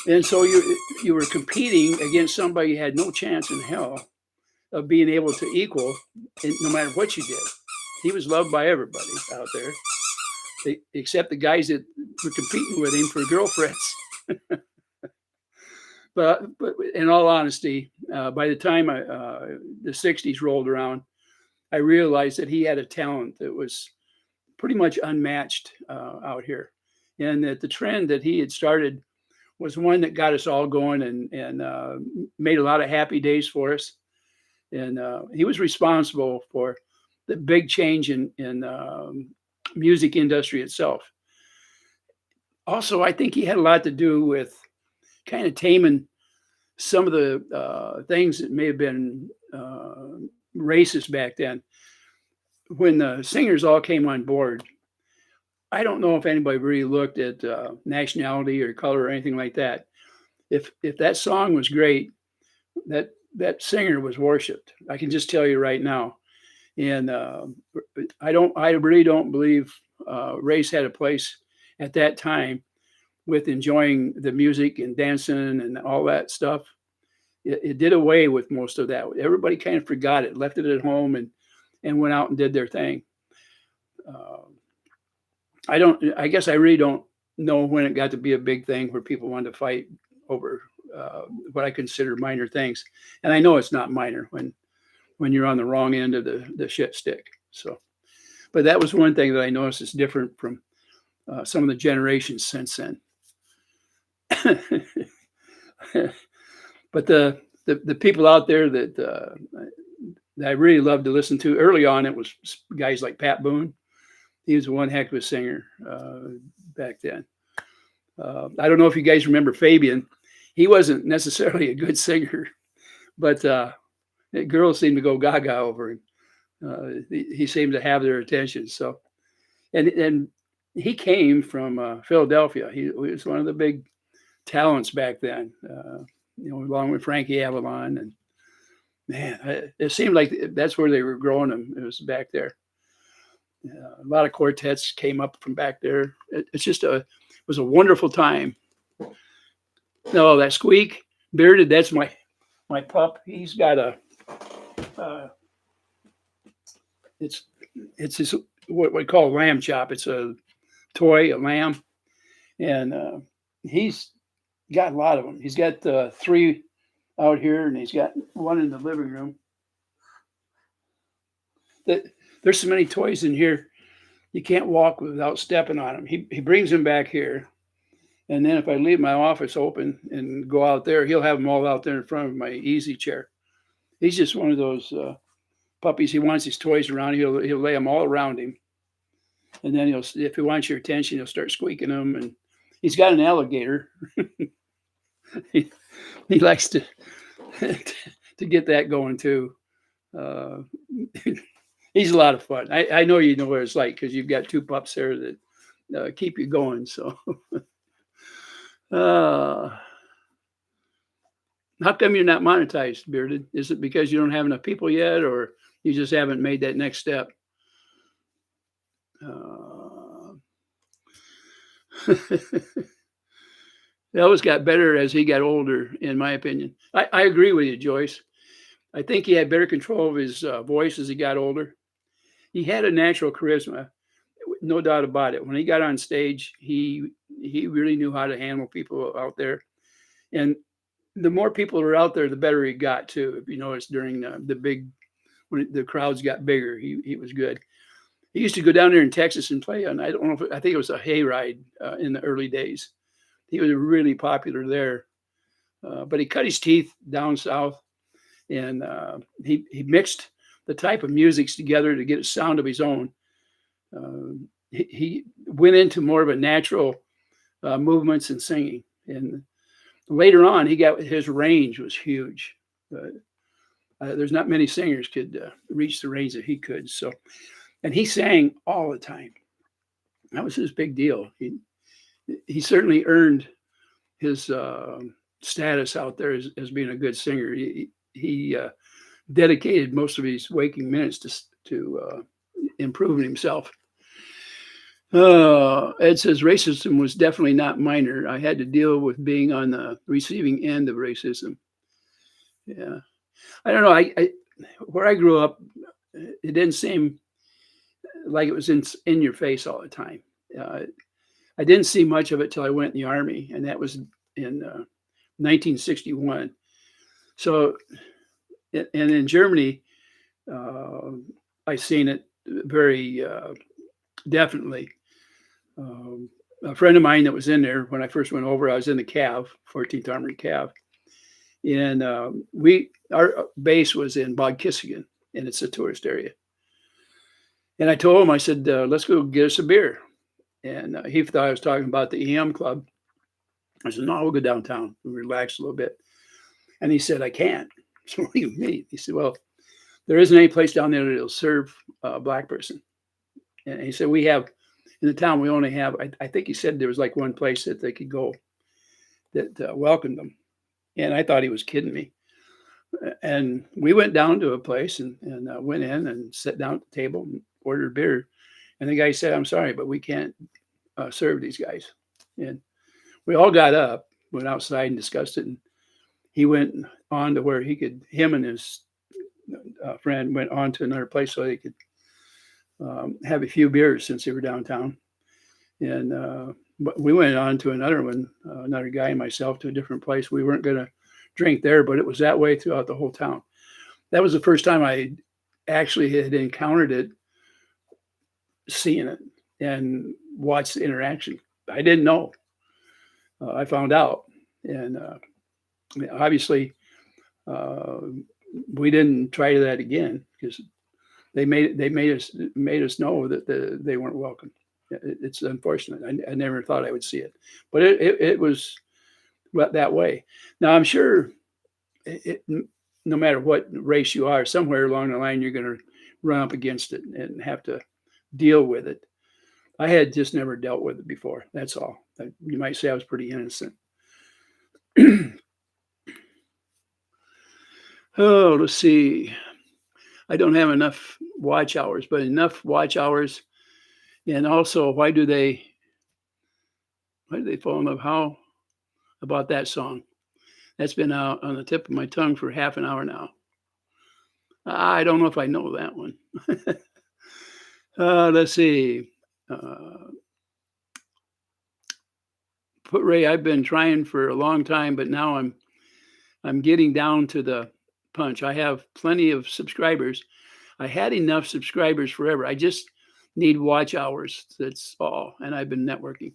And so you were competing against somebody who had no chance in hell of being able to equal no matter what you did. He was loved by everybody out there, except the guys that were competing with him for girlfriends. But in all honesty, by the time the 60s rolled around, I realized that he had a talent that was pretty much unmatched out here. And that the trend that he had started was one that got us all going and made a lot of happy days for us. And he was responsible for the big change in music industry itself. Also, I think he had a lot to do with kind of taming some of the things that may have been racist back then. When the singers all came on board, I don't know if anybody really looked at nationality or color or anything like that. If that song was great, that singer was worshipped. I can just tell you right now. And I really don't believe race had a place at that time with enjoying the music and dancing and all that stuff. It did away with most of that. Everybody kind of forgot it, left it at home, and went out and did their thing. I guess I really don't know when it got to be a big thing where people wanted to fight over what I consider minor things. And I know it's not minor when you're on the wrong end of the shit stick. So, but that was one thing that I noticed is different from some of the generations since then. But the people out there that I really loved to listen to early on, it was guys like Pat Boone. He was one heck of a singer back then. I don't know if you guys remember Fabian. He wasn't necessarily a good singer, but girls seemed to go gaga over him. He seemed to have their attention. So, and he came from Philadelphia. He was one of the big talents back then. Along with Frankie Avalon, and man, it seemed like that's where they were growing them. It was back there. A lot of quartets came up from back there. It was a wonderful time. No, that Squeak Bearded, that's my pup. He's got it's his, what we call lamb chop. It's a toy, a lamb, and he's got a lot of them. He's got 3 out here, and he's got 1 in the living room. There's so many toys in here, you can't walk without stepping on them. He brings them back here, and then if I leave my office open and go out there, he'll have them all out there in front of my easy chair. He's just one of those puppies. He wants his toys around. He'll lay them all around him, and then if he wants your attention, he'll start squeaking them. And he's got an alligator. he likes to get that going too. He's a lot of fun. I know you know what it's like because you've got 2 pups there that keep you going. So, how come you're not monetized, Bearded? Is it because you don't have enough people yet, or you just haven't made that next step? Elvis got better as he got older, in my opinion. I agree with you, Joyce. I think he had better control of his voice as he got older. He had a natural charisma, no doubt about it. When he got on stage, he really knew how to handle people out there. And the more people are out there, the better he got too. If you notice during when the crowds got bigger, he was good. He used to go down there in Texas and play on, I don't know, I think it was a hayride in the early days. He was really popular there, but he cut his teeth down south, and he mixed the type of musics together to get a sound of his own. He went into more of a natural movements and singing, and later on, his range was huge. There's not many singers could reach the range that he could. So, and he sang all the time. That was his big deal. He certainly earned his status out there as being a good singer. He dedicated most of his waking minutes to improving himself. Ed says racism was definitely not minor. I had to deal with being on the receiving end of racism. Yeah, I don't know. I where I grew up, it didn't seem like it was in your face all the time. I didn't see much of it till I went in the Army, and that was in 1961. So, and in Germany, I seen it very definitely. a friend of mine that was in there when I first went over. I was in the Cav, 14th Armored Cav, and our base was in Bogkissigan, and it's a tourist area. And I told him, I said, let's go get us a beer. And he thought I was talking about the EM club. I said, no, we'll go downtown and relax a little bit. And he said, I can't. So what do you mean? He said, well, there isn't any place down there that'll serve a black person. And he said, we have, in the town, we only have, I think he said there was like one place that they could go that welcomed them. And I thought he was kidding me. And we went down to a place and went in and sat down at the table and ordered beer. And the guy said, I'm sorry, but we can't serve these guys. And we all got up, went outside and discussed it. And he went on to where him and his friend went on to another place so they could have a few beers since they were downtown. And but we went on to another one, another guy and myself, to a different place. We weren't going to drink there, but it was that way throughout the whole town. That was the first time I actually had encountered it, seeing it, and watched the interaction. I didn't know. I found out. And obviously, we didn't try that again because they made us know that they weren't welcome. It's unfortunate. I never thought I would see it, but it was that way. Now I'm sure no matter what race you are, somewhere along the line you're going to run up against it and have to deal with it. I had just never dealt with it before. That's all. You might say I was pretty innocent. Oh, let's see. I don't have enough watch hours, but enough watch hours. And also, why do they fall in love? How about that song? That's been out on the tip of my tongue for half an hour now. I don't know if I know that one. Let's see. Put Ray, I've been trying for a long time, but now I'm getting down to the punch. I have plenty of subscribers. I had enough subscribers forever. I just need watch hours. That's all. And I've been networking.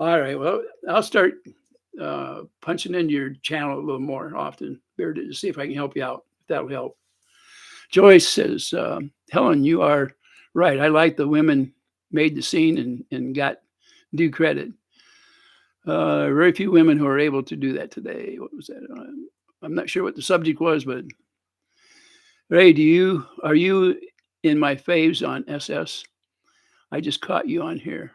All right. Well, I'll start punching into your channel a little more often, Bear, to see if I can help you out. If that'll help. Joyce says, Helen, you are right. I like the women made the scene and got due credit. Very few women who are able to do that today. What was that? I'm not sure what the subject was, but Ray, are you in my faves on SS? I just caught you on here.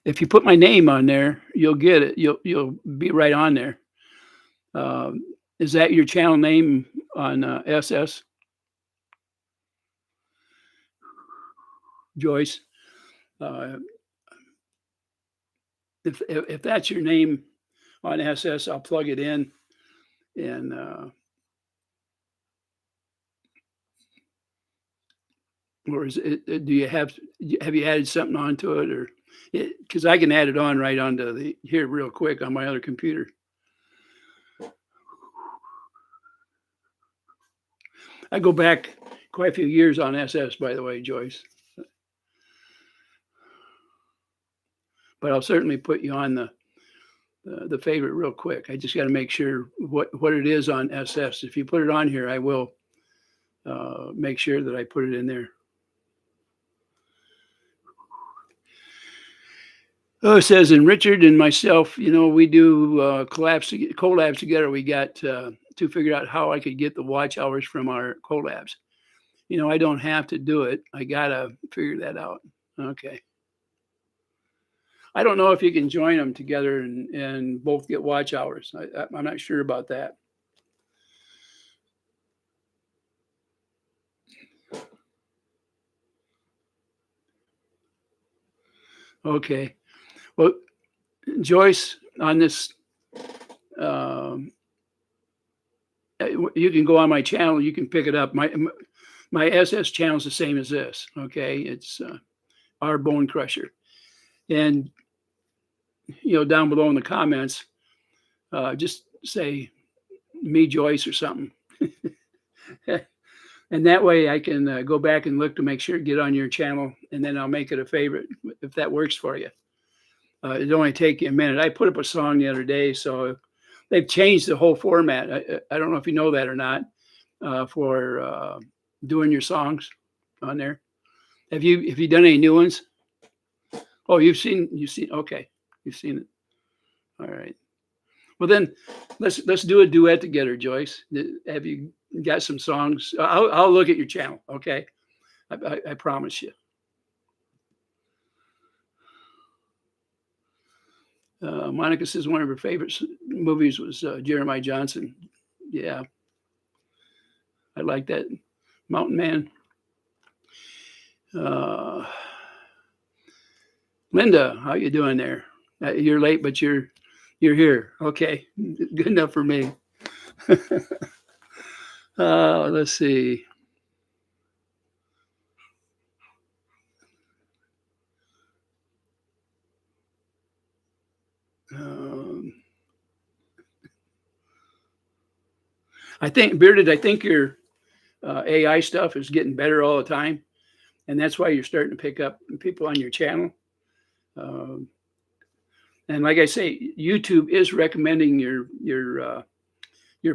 If you put my name on there, you'll get it. You'll be right on there. Is that your channel name on SS? Joyce? If that's your name on SS, I'll plug it in. And or is it? Do you have you added something onto it, or because I can add it on right onto here real quick on my other computer. I go back quite a few years on SS, by the way, Joyce. But I'll certainly put you on the favorite real quick. I just got to make sure what it is on SS. If you put it on here, I will make sure that I put it in there. Oh, it says, and Richard and myself, we do collabs together. We got to figure out how I could get the watch hours from our collabs. I don't have to do it. I got to figure that out. Okay. I don't know if you can join them together and both get watch hours. I'm not sure about that. Okay. Well, Joyce, on this, you can go on my channel. You can pick it up. My SS channel is the same as this. Okay. It's our Bone Crusher. And, down below in the comments, just say me Joyce or something. And that way I can go back and look to make sure get on your channel, and then I'll make it a favorite if that works for you. It'd only take you a minute. I put up a song the other day, so they've changed the whole format. I don't know if you know that or not, for doing your songs on there. Have you done any new ones? Oh, you've seen. Okay, you've seen it. All right. Well, then let's do a duet together, Joyce. Have you got some songs? I'll look at your channel. Okay, I promise you. Monica says one of her favorite movies was Jeremiah Johnson. Yeah, I like that. Mountain Man. Linda, how you doing there? You're late, but you're here. Okay, good enough for me. Let's see. I think, Bearded, I think your AI stuff is getting better all the time, and that's why you're starting to pick up people on your channel. And like I say, YouTube is recommending your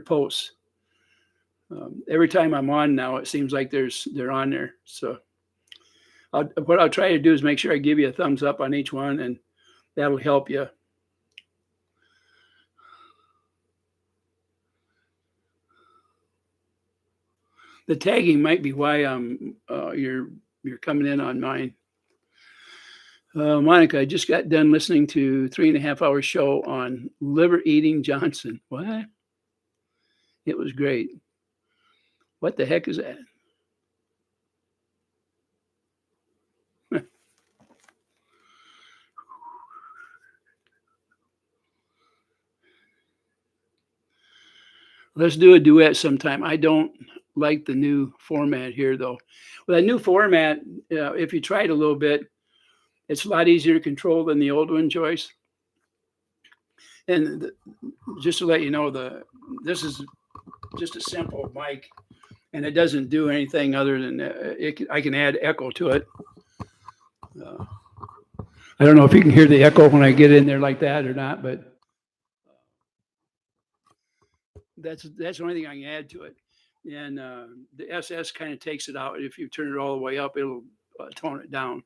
posts. Every time I'm on now, it seems like they're on there. So what I'll try to do is make sure I give you a thumbs up on each one, and that'll help you. The tagging might be why you're coming in on mine. Monica, I just got done listening to 3.5 hour show on liver eating Johnson. What? It was great. What the heck is that? Let's do a duet sometime. I don't like the new format here, though. With that new format, if you try it a little bit, it's a lot easier to control than the old one, Joyce. And just to let you know, this is just a simple mic, and it doesn't do anything other than I can add echo to it. I don't know if you can hear the echo when I get in there like that or not, but that's the only thing I can add to it. And the SS kind of takes it out. If you turn it all the way up, it'll tone it down.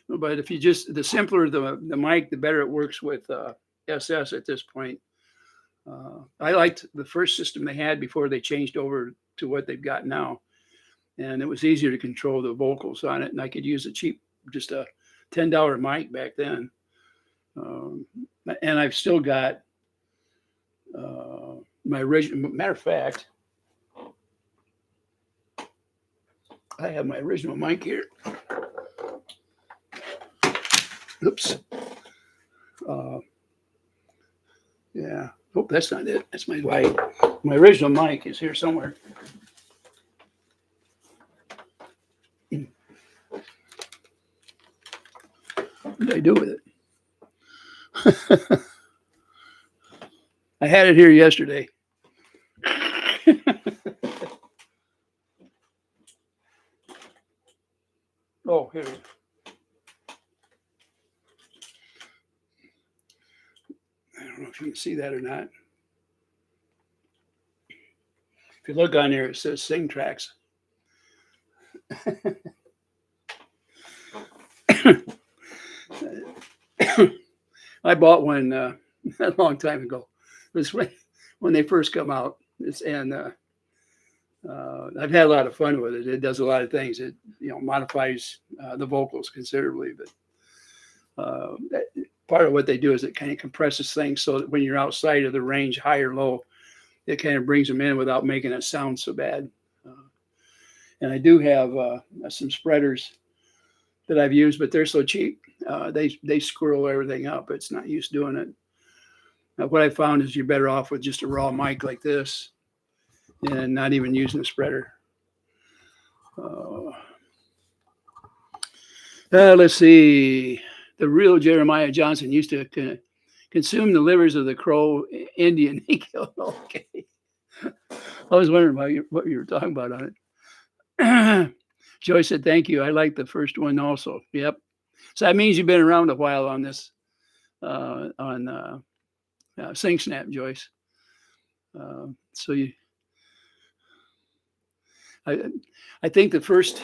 But if you the simpler the mic, the better it works with SS at this point. I liked the first system they had before they changed over to what they've got now. And it was easier to control the vocals on it. And I could use just a $10 mic back then. And I've still got my original, matter of fact, I have my original mic here. Oops. Yeah. Oh, that's not it. That's my light. My original mic is here somewhere. What did I do with it? I had it here yesterday. Oh, here it is. I don't know if you can see that or not. If you look on there, it says Sing Tracks. I bought one a long time ago. It was when they first come out. I've had a lot of fun with it. It does a lot of things. It modifies the vocals considerably, but part of what they do is it kind of compresses things so that when you're outside of the range, high or low, it kind of brings them in without making it sound so bad. And I do have some spreaders that I've used, but they're so cheap. They squirrel everything up. It's not use doing it. What I found is you're better off with just a raw mic like this and not even using a spreader. Let's see. The real Jeremiah Johnson used to consume the livers of the Crow Indian he killed. Okay. I was wondering what you were talking about on it. Joy said, thank you. I like the first one also. Yep. So that means you've been around a while on this, on Sing Snap, Joyce. So I think the first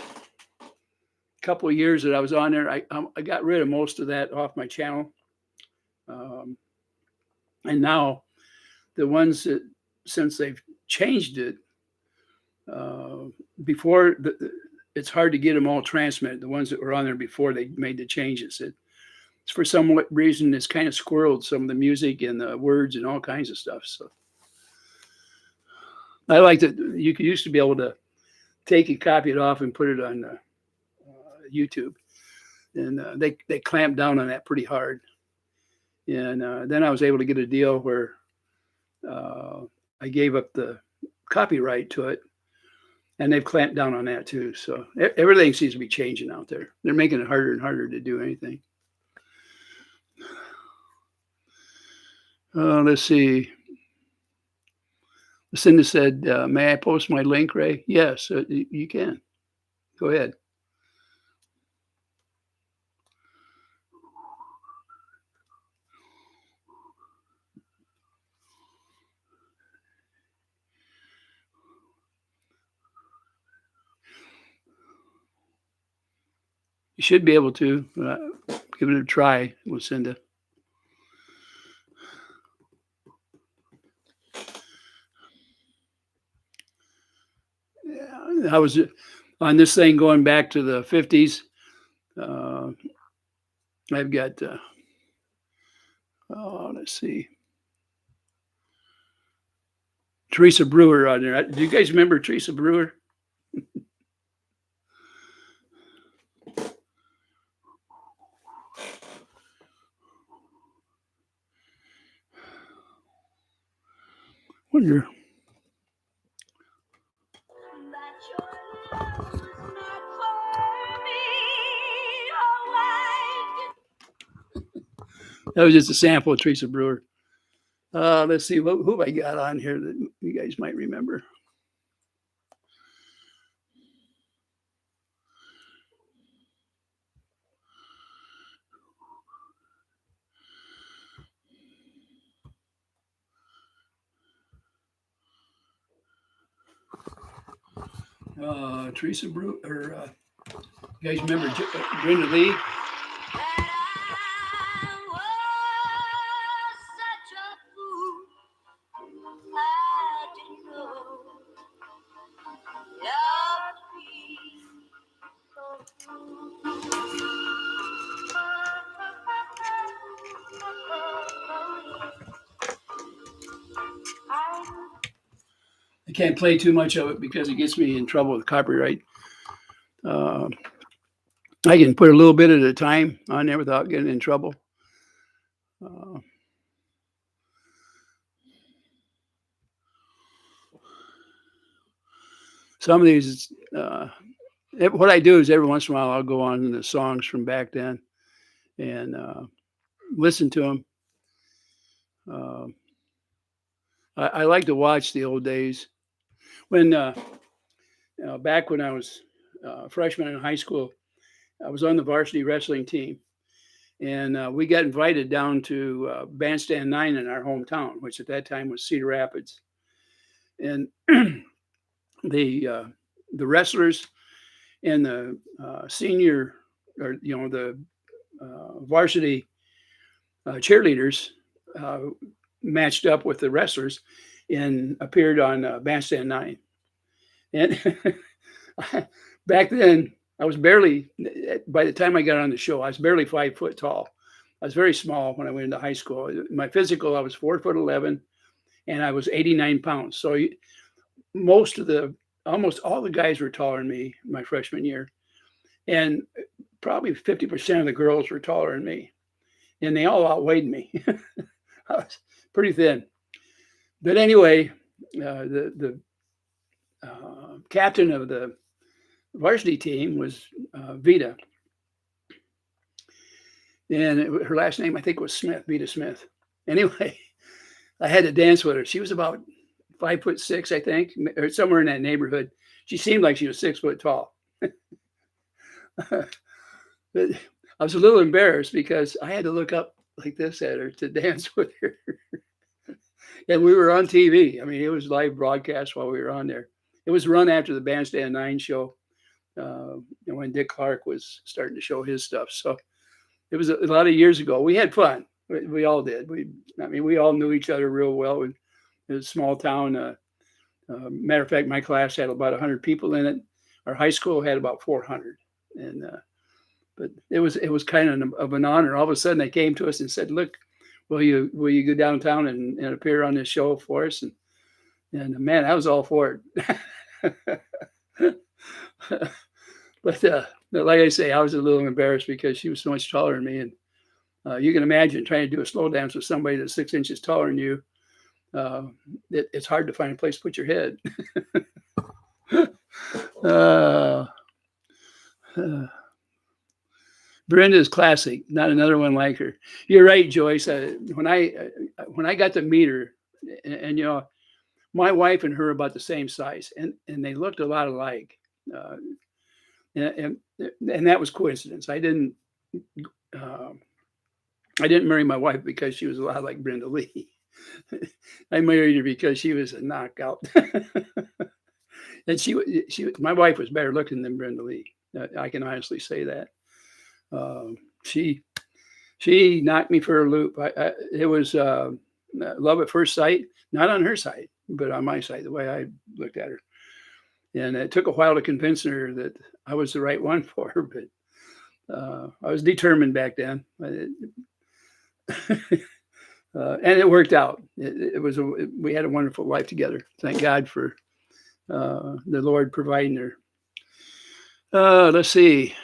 couple of years that I was on there, I got rid of most of that off my channel. And now the ones that, since they've changed it, before it's hard to get them all transmitted. The ones that were on there before they made the changes, for some reason it's kind of squirreled some of the music and the words and all kinds of stuff. So I like that you used to be able to take and copy it off and put it on YouTube, and they clamped down on that pretty hard. And then I was able to get a deal where I gave up the copyright to it, and they've clamped down on that too. So everything seems to be changing out there. They're making it harder and harder to do anything. Let's see. Lucinda said, may I post my link, Ray? Yes, you can. Go ahead. You should be able to. Give it a try, Lucinda. Yeah, I was on this thing going back to the 50s. I've got, let's see, Teresa Brewer on there. Do you guys remember Teresa Brewer? Wonder. That was just a sample of Teresa Brewer. Let's see, who have I got on here that you guys might remember? Teresa Brewer, or you guys remember Brenda Lee? I can't play too much of it because it gets me in trouble with copyright. I can put a little bit at a time on there without getting in trouble. Some of these, what I do is every once in a while I'll go on the songs from back then and listen to them. I like to watch the old days. When back when I was a freshman in high school, I was on the varsity wrestling team, and we got invited down to Bandstand 9 in our hometown, which at that time was Cedar Rapids. And the wrestlers and the senior, or the varsity cheerleaders matched up with the wrestlers and appeared on Bandstand 9. And back then, I was barely, by the time I got on the show, I was barely 5 foot tall. I was very small when I went into high school. My physical, I was 4'11", and I was 89 pounds. So almost all the guys were taller than me my freshman year. And probably 50% of the girls were taller than me. And they all outweighed me. I was pretty thin. But anyway, the captain of the varsity team was Vita. And her last name, I think, was Smith, Vita Smith. Anyway, I had to dance with her. She was about 5'6", I think, or somewhere in that neighborhood. She seemed like she was 6 foot tall. But I was a little embarrassed because I had to look up like this at her to dance with her. And we were on TV. I mean, it was live broadcast while we were on there. It was run after the Bandstand 9 show, and when Dick Clark was starting to show his stuff. So it was a lot of years ago. We had fun. We all did. We all knew each other real well. It was a small town. Matter of fact, my class had about 100 people in it. Our high school had about 400. And but it was kind of an honor. All of a sudden, they came to us and said, "Look, will you go downtown and appear on this show for us?" And man, I was all for it. But like I say, I was a little embarrassed because she was so much taller than me, and you can imagine trying to do a slow dance with somebody that's 6 inches taller than you. It's hard to find a place to put your head. uh, Brenda is classic. Not another one like her. You're right, Joyce. When I got to meet her, and you know, my wife and her are about the same size, and they looked a lot alike. Uh, and that was coincidence. Uh, I didn't marry my wife because she was a lot like Brenda Lee. I married her because she was a knockout. And my wife was better looking than Brenda Lee. I can honestly say that. She knocked me for a loop. It was love at first sight, not on her side, but on my side, the way I looked at her. And it took a while to convince her that I was the right one for her, but I was determined back then. And it worked out. We had a wonderful life together. Thank God for the Lord providing her. Let's see.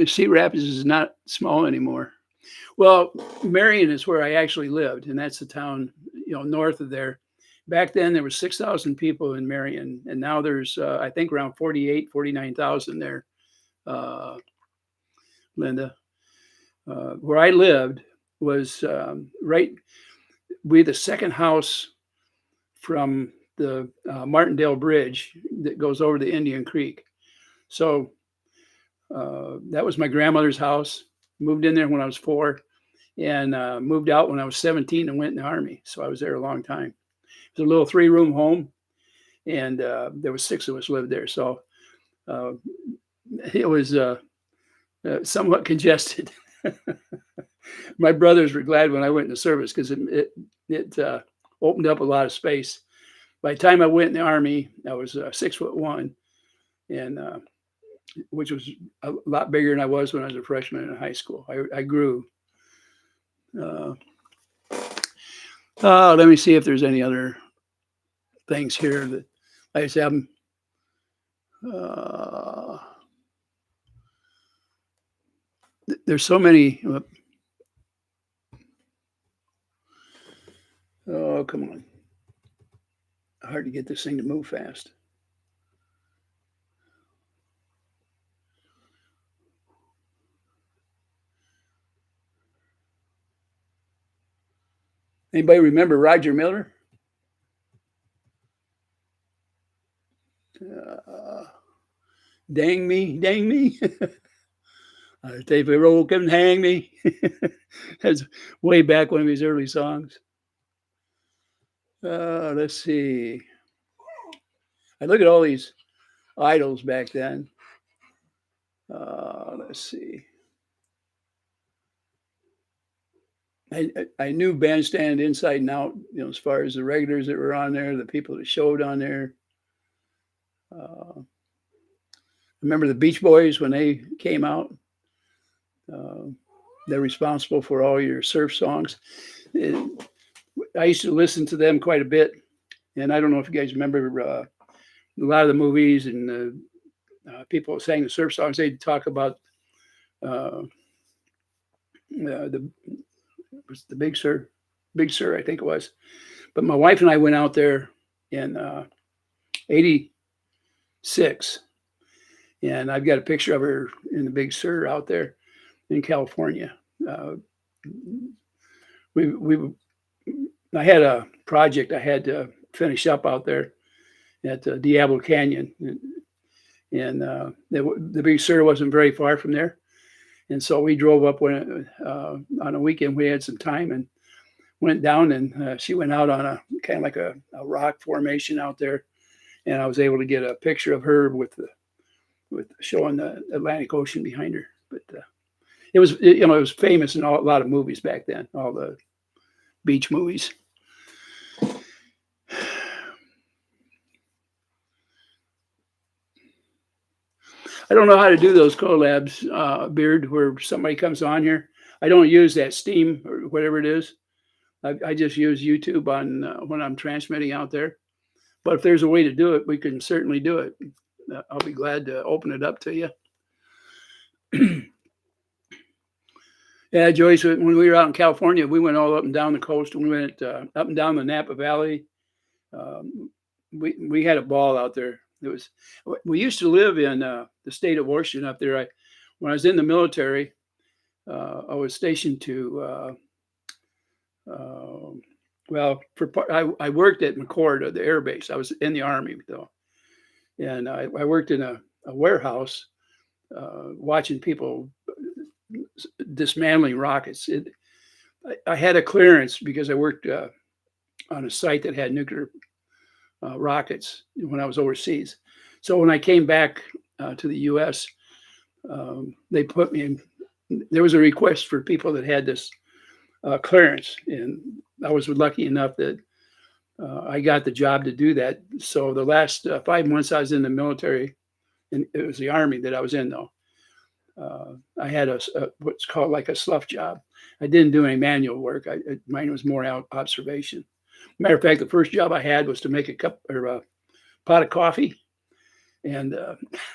Cedar Rapids is not small anymore. Well, Marion is where I actually lived, and that's the town, north of there. Back then, there was 6,000 people in Marion, and now there's, I think, around 49,000 there, Linda. Where I lived was we had the second house from the Martindale Bridge that goes over the Indian Creek. So that was my grandmother's house. Moved in there when I was 4, and moved out when I was 17 and went in the Army. So I was there a long time. It was a little 3-room home, and there was 6 of us lived there. So it was somewhat congested. My brothers were glad when I went into service because it opened up a lot of space. By the time I went in the Army, I was 6'1", and which was a lot bigger than I was when I was a freshman in high school. I grew. Let me see if there's any other things here that I just have. There's so many. Oh, come on. Hard to get this thing to move fast. Anybody remember Roger Miller? Dang me, dang me. If a roll can hang me. That's way back one of his early songs. Let's see. I look at all these idols back then. Let's see. I knew Bandstand inside and out, as far as the regulars that were on there, the people that showed on there. Remember the Beach Boys when they came out? They're responsible for all your surf songs. I used to listen to them quite a bit, and I don't know if you guys remember a lot of the movies and the people sang the surf songs. They'd talk about the Big Sur, I think it was. But my wife and I went out there in '86, and I've got a picture of her in the Big Sur out there in California. we I had a project I had to finish up out there at Diablo Canyon, and the Big Sur wasn't very far from there, and so we drove up when on a weekend we had some time and went down, and she went out on a kind of like a rock formation out there, and I was able to get a picture of her with showing the Atlantic Ocean behind her. But it was famous in a lot of movies back then, all the beach movies. I don't know how to do those collabs, Beard, where somebody comes on here. I don't use that Steam or whatever it is. I just use YouTube on when I'm transmitting out there. But if there's a way to do it, we can certainly do it. I'll be glad to open it up to you. Yeah, Joyce, when we were out in California, we went all up and down the coast, and we went up and down the Napa Valley. We had a ball out there. We used to live in the state of Washington up there. When I was in the military, I was stationed to I worked at McChord, the air base. I was in the Army though, and I worked in a warehouse watching people dismantling rockets. I had a clearance because I worked on a site that had nuclear rockets when I was overseas. So when I came back to the U.S., they put me in. There was a request for people that had this clearance, and I was lucky enough that I got the job to do that. So the last 5 months I was in the military, and it was the Army that I was in though. I had what's called like a slough job. I didn't do any manual work. Mine was more observation. Matter of fact, the first job I had was to make a cup or a pot of coffee, and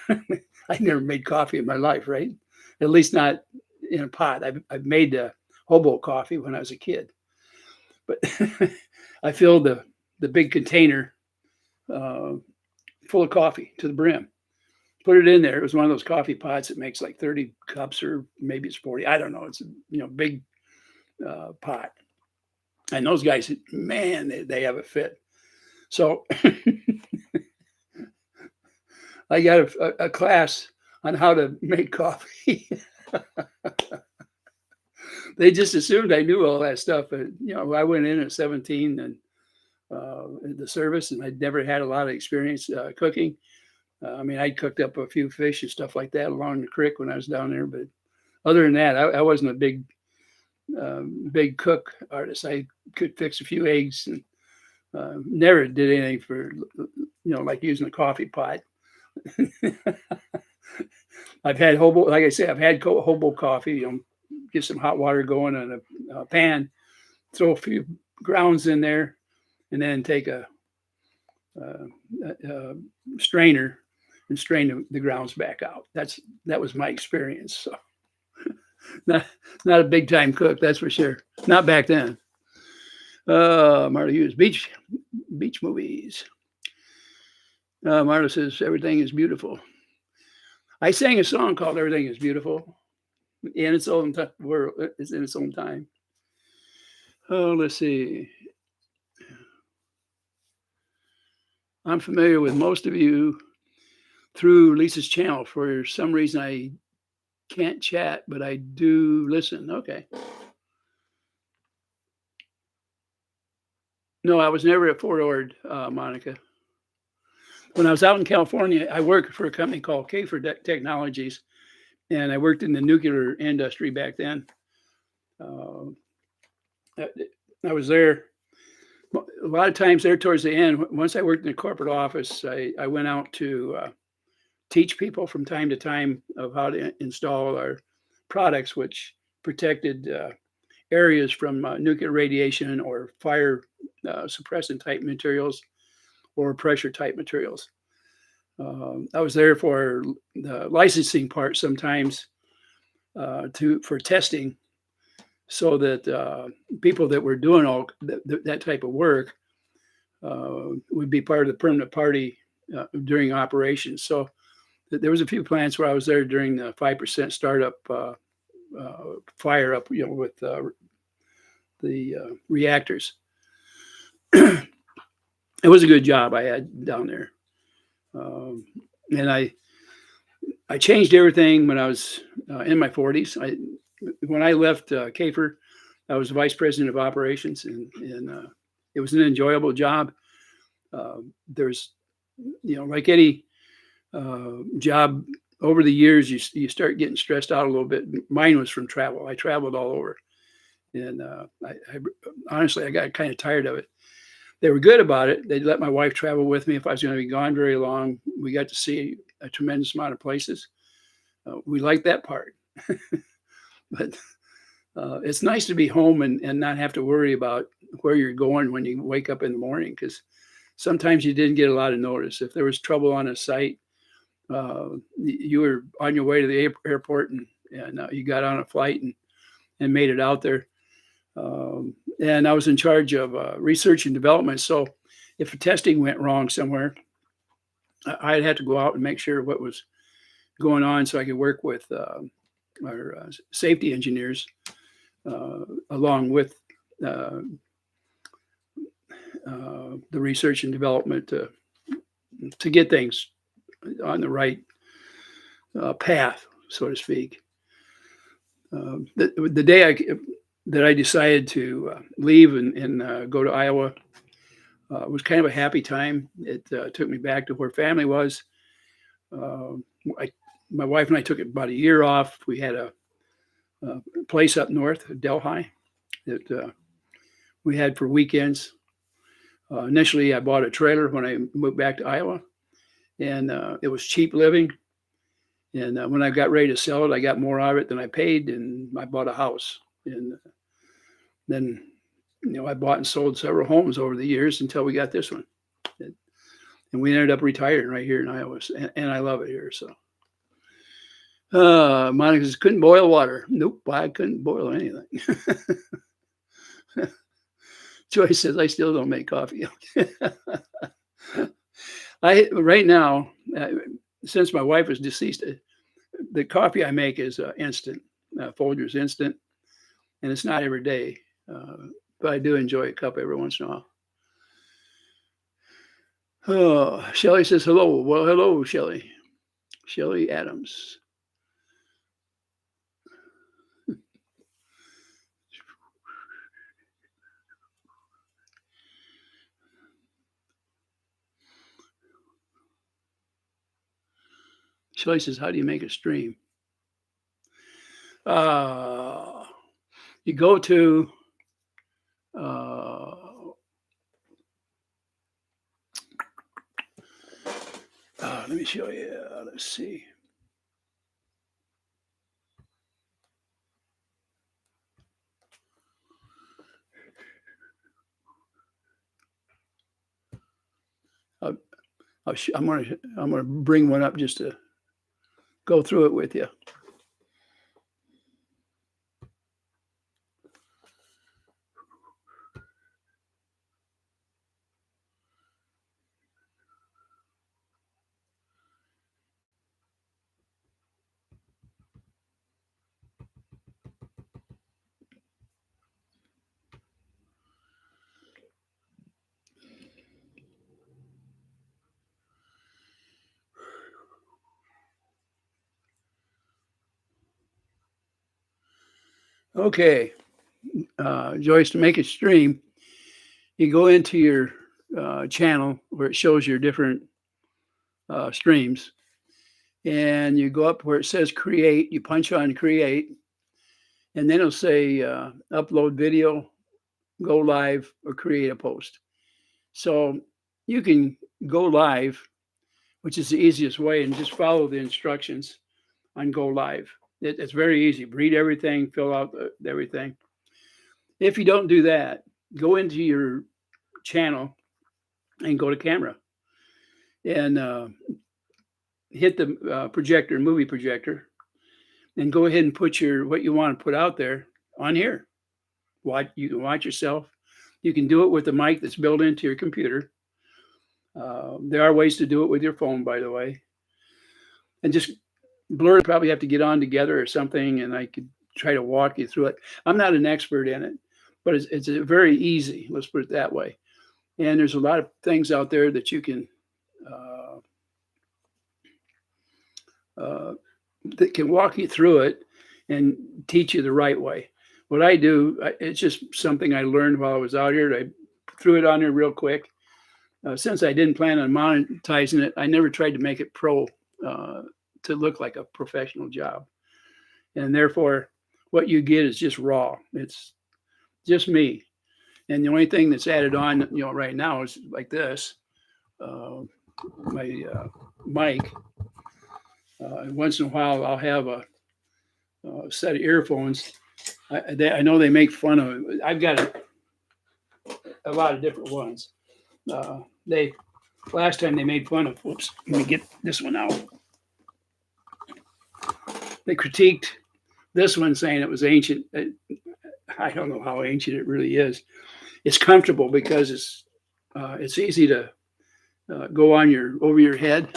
I never made coffee in my life, right? At least not in a pot. I've made hobo coffee when I was a kid, but I filled the big container full of coffee to the brim. Put it in there. It was one of those coffee pots that makes like 30 cups, or maybe it's 40. I don't know. It's a big pot. And those guys, man, they have a fit. So I got a class on how to make coffee. They just assumed I knew all that stuff. But, I went in at 17 and in the service, and I'd never had a lot of experience cooking. I cooked up a few fish and stuff like that along the creek when I was down there. But other than that, I wasn't a big cook artist. I could fix a few eggs and never did anything for, like using a coffee pot. I've had hobo, like I say, I've had hobo coffee, get some hot water going on a pan, throw a few grounds in there, and then take a strainer and strain the grounds back out. That was my experience. So not a big time cook, that's for sure. Not back then. Marla Hughes, beach movies. Marla says everything is beautiful. I sang a song called "Everything Is Beautiful" in its own world. It's in its own time. Oh, let's see. I'm familiar with most of you through Lisa's channel. For some reason, I can't chat, but I do listen. Okay. No, I was never at Fort Ord, Monica. When I was out in California, I worked for a company called Kafer Technologies, and I worked in the nuclear industry back then. I was there a lot of times there towards the end. Once I worked in the corporate office, I went out to teach people from time to time of how to install our products, which protected areas from nuclear radiation or fire suppressant type materials or pressure type materials. I was there for the licensing part sometimes for testing, so that people that were doing all that type of work would be part of the permanent party during operations. So there was a few plants where I was there during the 5% startup fire up, with reactors. It was a good job I had down there, and I changed everything when I was in my 40s. When I left Kafer, I was vice president of operations, and it was an enjoyable job. There's, like any job over the years, you start getting stressed out a little bit. Mine was from travel. I traveled all over, and I honestly I got kind of tired of it. They were good about it. They'd let my wife travel with me if I was going to be gone very long. We got to see a tremendous amount of places. We liked that part, but it's nice to be home and not have to worry about where you're going when you wake up in the morning, because sometimes you didn't get a lot of notice. If there was trouble on a site, you were on your way to the airport and you got on a flight and made it out there. And I was in charge of research and development. So if a testing went wrong somewhere, I'd have to go out and make sure what was going on so I could work with our safety engineers along with the research and development to get things on the right path, so to speak. The day that I decided to leave and go to Iowa was kind of a happy time. It took me back to where family was. My wife and I took about a year off. We had a place up north, Delhi, that we had for weekends. Initially, I bought a trailer when I moved back to Iowa, and it was cheap living. And when I got ready to sell it, I got more out of it than I paid, and I bought a house. And then, I bought and sold several homes over the years until we got this one. And we ended up retiring right here in Iowa, and I love it here. So, Monica says, couldn't boil water. Nope, I couldn't boil anything. Joyce says, I still don't make coffee. Right now, since my wife is deceased, the coffee I make is instant, Folgers Instant, and it's not every day, but I do enjoy a cup every once in a while. Oh, Shelly says hello. Well, hello, Shelly. Shelly Adams. Shelly says, how do you make a stream? You go to let me show you. Let's see. I'm gonna bring one up just to go through it with you. Okay, Joyce, to make a stream, you go into your channel where it shows your different streams, and you go up where it says create. You punch on create, and then it'll say upload video, go live, or create a post. So you can go live, which is the easiest way, and just follow the instructions on go live. It's very easy. Read everything, fill out everything. If you don't do that, go into your channel and go to camera and hit the projector, movie projector, and go ahead and put what you want to put out there on here. You can watch yourself. You can do it with the mic that's built into your computer. There are ways to do it with your phone, by the way. And just Blur probably have to get on together or something, and I could try to walk you through it. I'm not an expert in it, but it's very easy. Let's put it that way. And there's a lot of things out there that you can uh, uh, that can walk you through it and teach you the right way. What I do, it's just something I learned while I was out here. I threw it on there real quick. Since I didn't plan on monetizing it, I never tried to make it uh, to look like a professional job. And therefore, what you get is just raw. It's just me. And the only thing that's added on, right now is like this. My mic. Once in a while, I'll have a set of earphones. I know they make fun of it. I've got a lot of different ones. They last time they made fun of. Whoops, let me get this one out. They critiqued this one, saying it was ancient. I don't know how ancient it really is. It's comfortable because it's easy to go on over your head.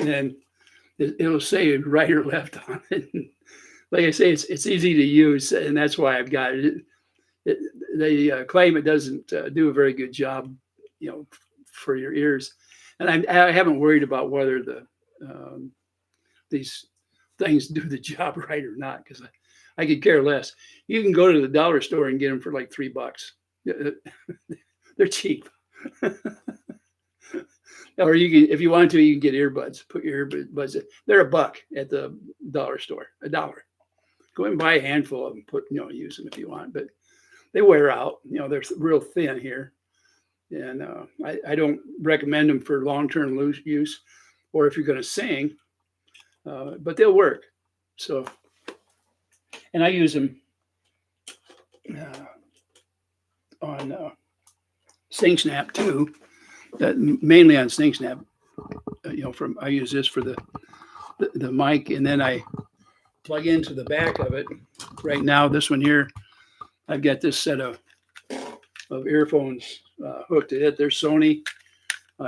And it'll say right or left on it. Like I say, it's easy to use, and that's why I've got it. They claim it doesn't do a very good job, for your ears. And I haven't worried about whether these things do the job right or not, because I could care less. You can go to the dollar store and get them for like $3. They're cheap. Or you can, if you want to, you can get earbuds. Put your earbuds in. They're $1 at the dollar store. $1. Go and buy a handful of them. Use them if you want, but they wear out. They're real thin here, and I don't recommend them for long-term use, or if you're going to sing. But they'll work. So, and I use them on SingSnap too. Mainly on SingSnap. I use this for the mic, and then I plug into the back of it. Right now, this one here, I've got this set of earphones hooked to it. They're Sony.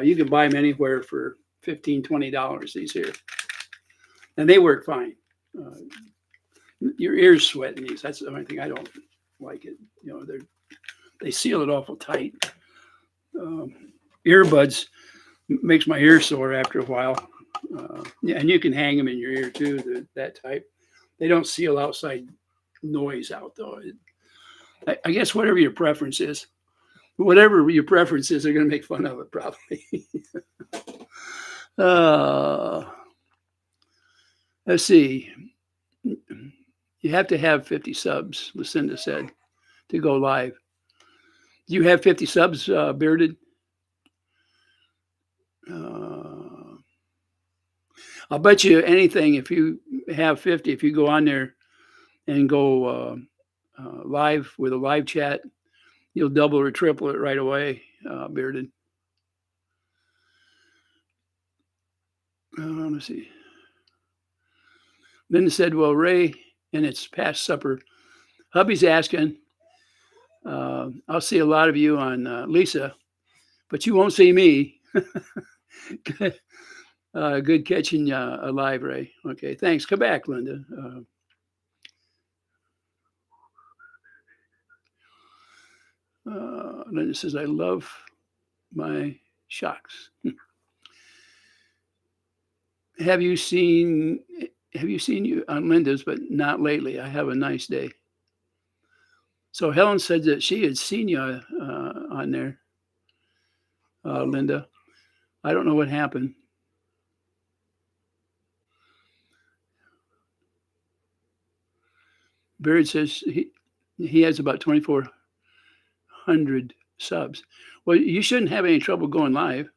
You can buy them anywhere for $15, $20. These here, and they work fine. Your ears sweat in these. That's the only thing I don't like it. They seal it awful tight. Earbuds makes my ear sore after a while. Yeah, and you can hang them in your ear too. That type. They don't seal outside noise out though. I guess whatever your preference is, they're going to make fun of it probably. Let's see. You have to have 50 subs, Lucinda said, to go live. Do you have 50 subs, Bearded? I'll bet you anything if you have 50, if you go on there and go live with a live chat, you'll double or triple it right away, Bearded. Let me see. Linda said, well, Ray, and it's past supper. Hubby's asking, I'll see a lot of you on Lisa, but you won't see me. Good catching alive, Ray. Okay, thanks. Come back, Linda. Linda says, I love my shocks. Have you seen you on Linda's, but not lately? I have a nice day. So Helen said that she had seen you on there, Linda. I don't know what happened. Beard says he has about 2,400 subs. Well, you shouldn't have any trouble going live.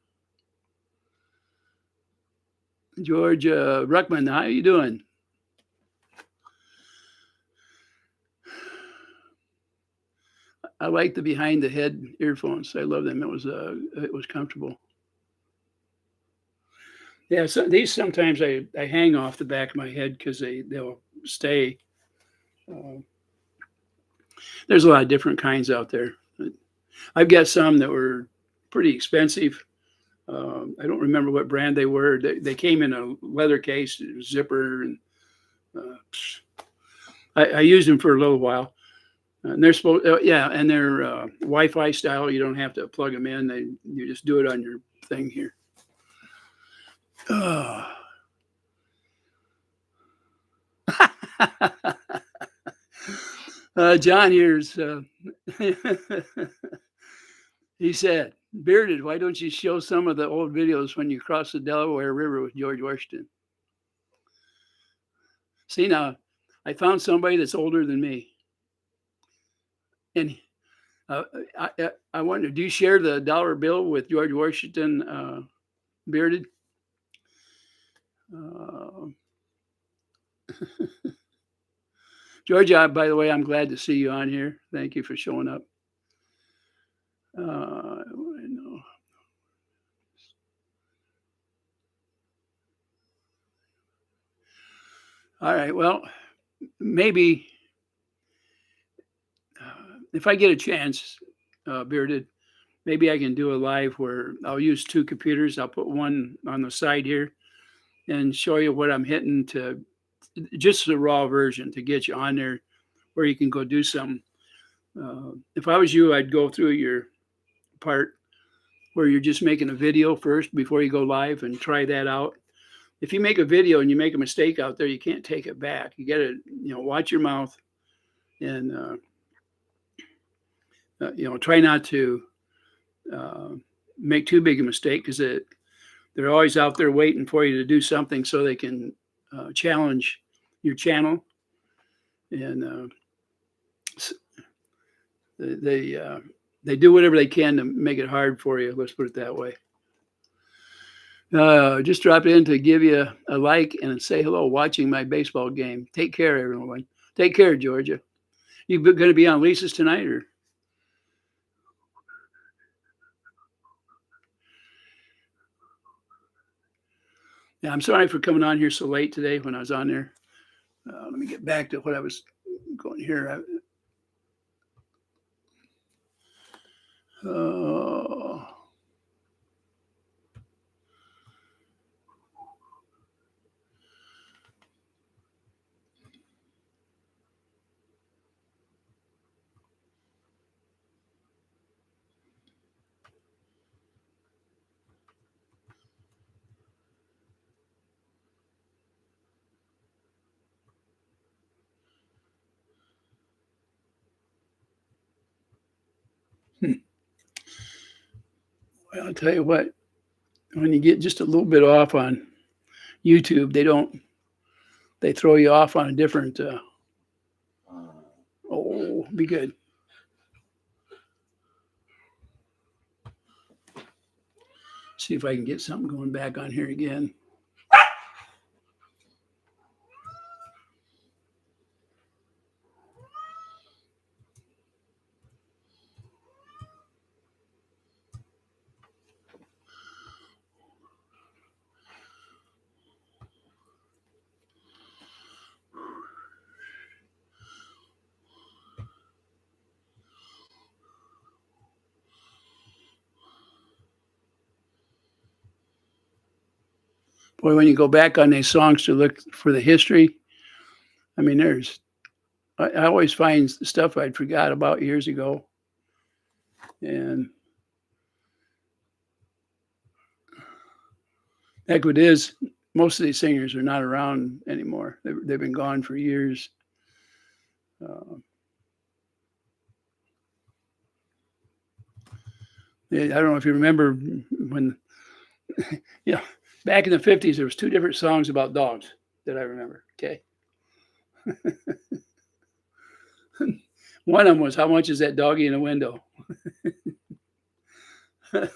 George Ruckman, how are you doing? I like the behind the head earphones. I love them. It was comfortable. Yeah, so these sometimes I hang off the back of my head because they'll stay. There's a lot of different kinds out there. I've got some that were pretty expensive. I don't remember what brand they were. They came in a leather case, zipper, and I used them for a little while. And they're supposed, yeah, and they're Wi-Fi style. You don't have to plug them in. You just do it on your thing here. John here's. He said, "Bearded, why don't you show some of the old videos when you crossed the Delaware River with George Washington?" See, now I found somebody that's older than me, and I wonder, do you share the dollar bill with George Washington, Bearded? Georgia, by the way, I'm glad to see you on here. Thank you for showing up. I know. All right. Well, maybe if I get a chance, Bearded, maybe I can do a live where I'll use two computers. I'll put one on the side here and show you what I'm hitting to just the raw version to get you on there where you can go do something. If I was you, I'd go through your part where you're just making a video first before you go live and try that out. If you make a video and you make a mistake out there, you can't take it back. You got to, watch your mouth and, try not to make too big a mistake because they're always out there waiting for you to do something so they can challenge your channel. And they do whatever they can to make it hard for you. Let's put it that way. Just dropped in to give you a like and say hello watching my baseball game. Take care, everyone. Take care, Georgia. You going to be on Lisa's tonight, or? Yeah, I'm sorry for coming on here so late today when I was on there. Let me get back to what I was going here. Well, I'll tell you what, when you get just a little bit off on YouTube, they throw you off on a different, be good. See if I can get something going back on here again. Boy, when you go back on these songs to look for the history, I mean, I always find stuff I'd forgot about years ago. And heck, it is, most of these singers are not around anymore. They've been gone for years. I don't know if you remember when, back in the 50s, there was two different songs about dogs that I remember. Okay. One of them was, "How much is that doggy in the window?" And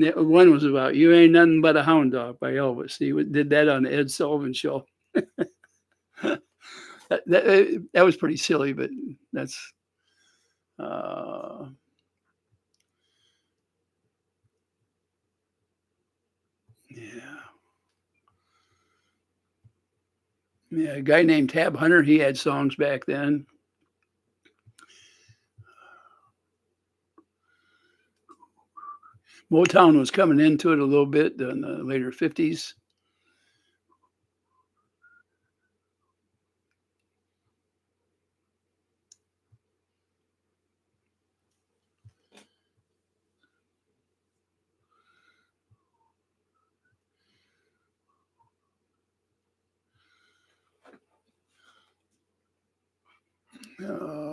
the one was about, "You ain't nothing but a hound dog" by Elvis. He did that on the Ed Sullivan Show. that was pretty silly, but that's yeah, a guy named Tab Hunter, he had songs back then. Motown was coming into it a little bit in the later 50s.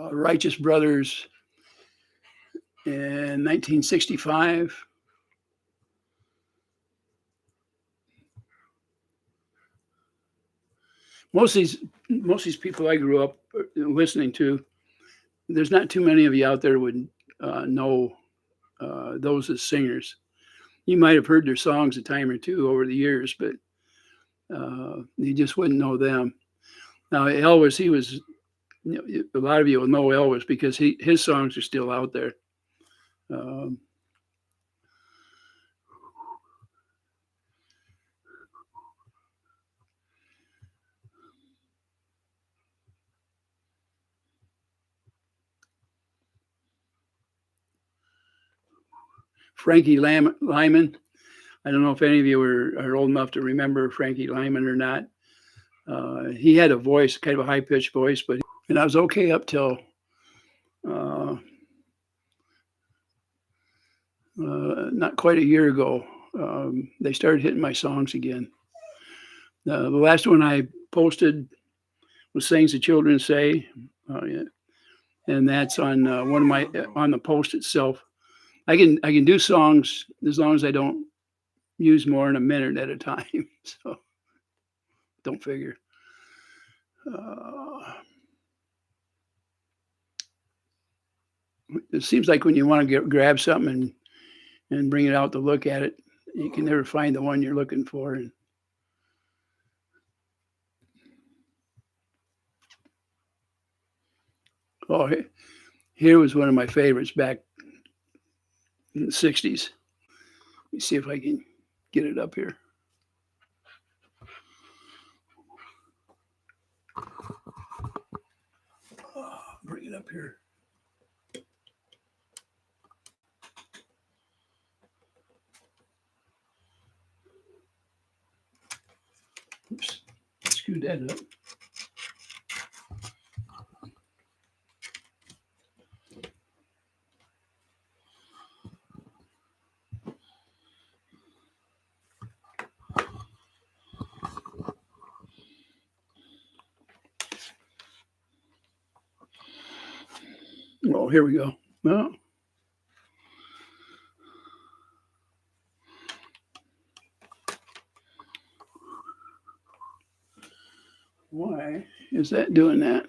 Righteous Brothers in 1965. Most of these people I grew up listening to, there's not too many of you out there would know those as singers. You might have heard their songs a time or two over the years, but you just wouldn't know them. Now Elvis, he was, a lot of you will know Elvis because his songs are still out there. Um, Frankie Lyman. I don't know if any of you are old enough to remember Frankie Lyman or not. He had a voice, kind of a high pitched voice, and I was okay up till not quite a year ago. They started hitting my songs again. The last one I posted was "Things the Children Say," yeah. And that's on one of my on the post itself. I can do songs as long as I don't use more than a minute at a time. So don't figure. It seems like when you want to grab something and bring it out to look at it, you can never find the one you're looking for. And oh, here was one of my favorites back in the 60s. Let me see if I can get it up here. Bring it up here. Oops, screw that up. Oh, here we go. Well, why is that doing that?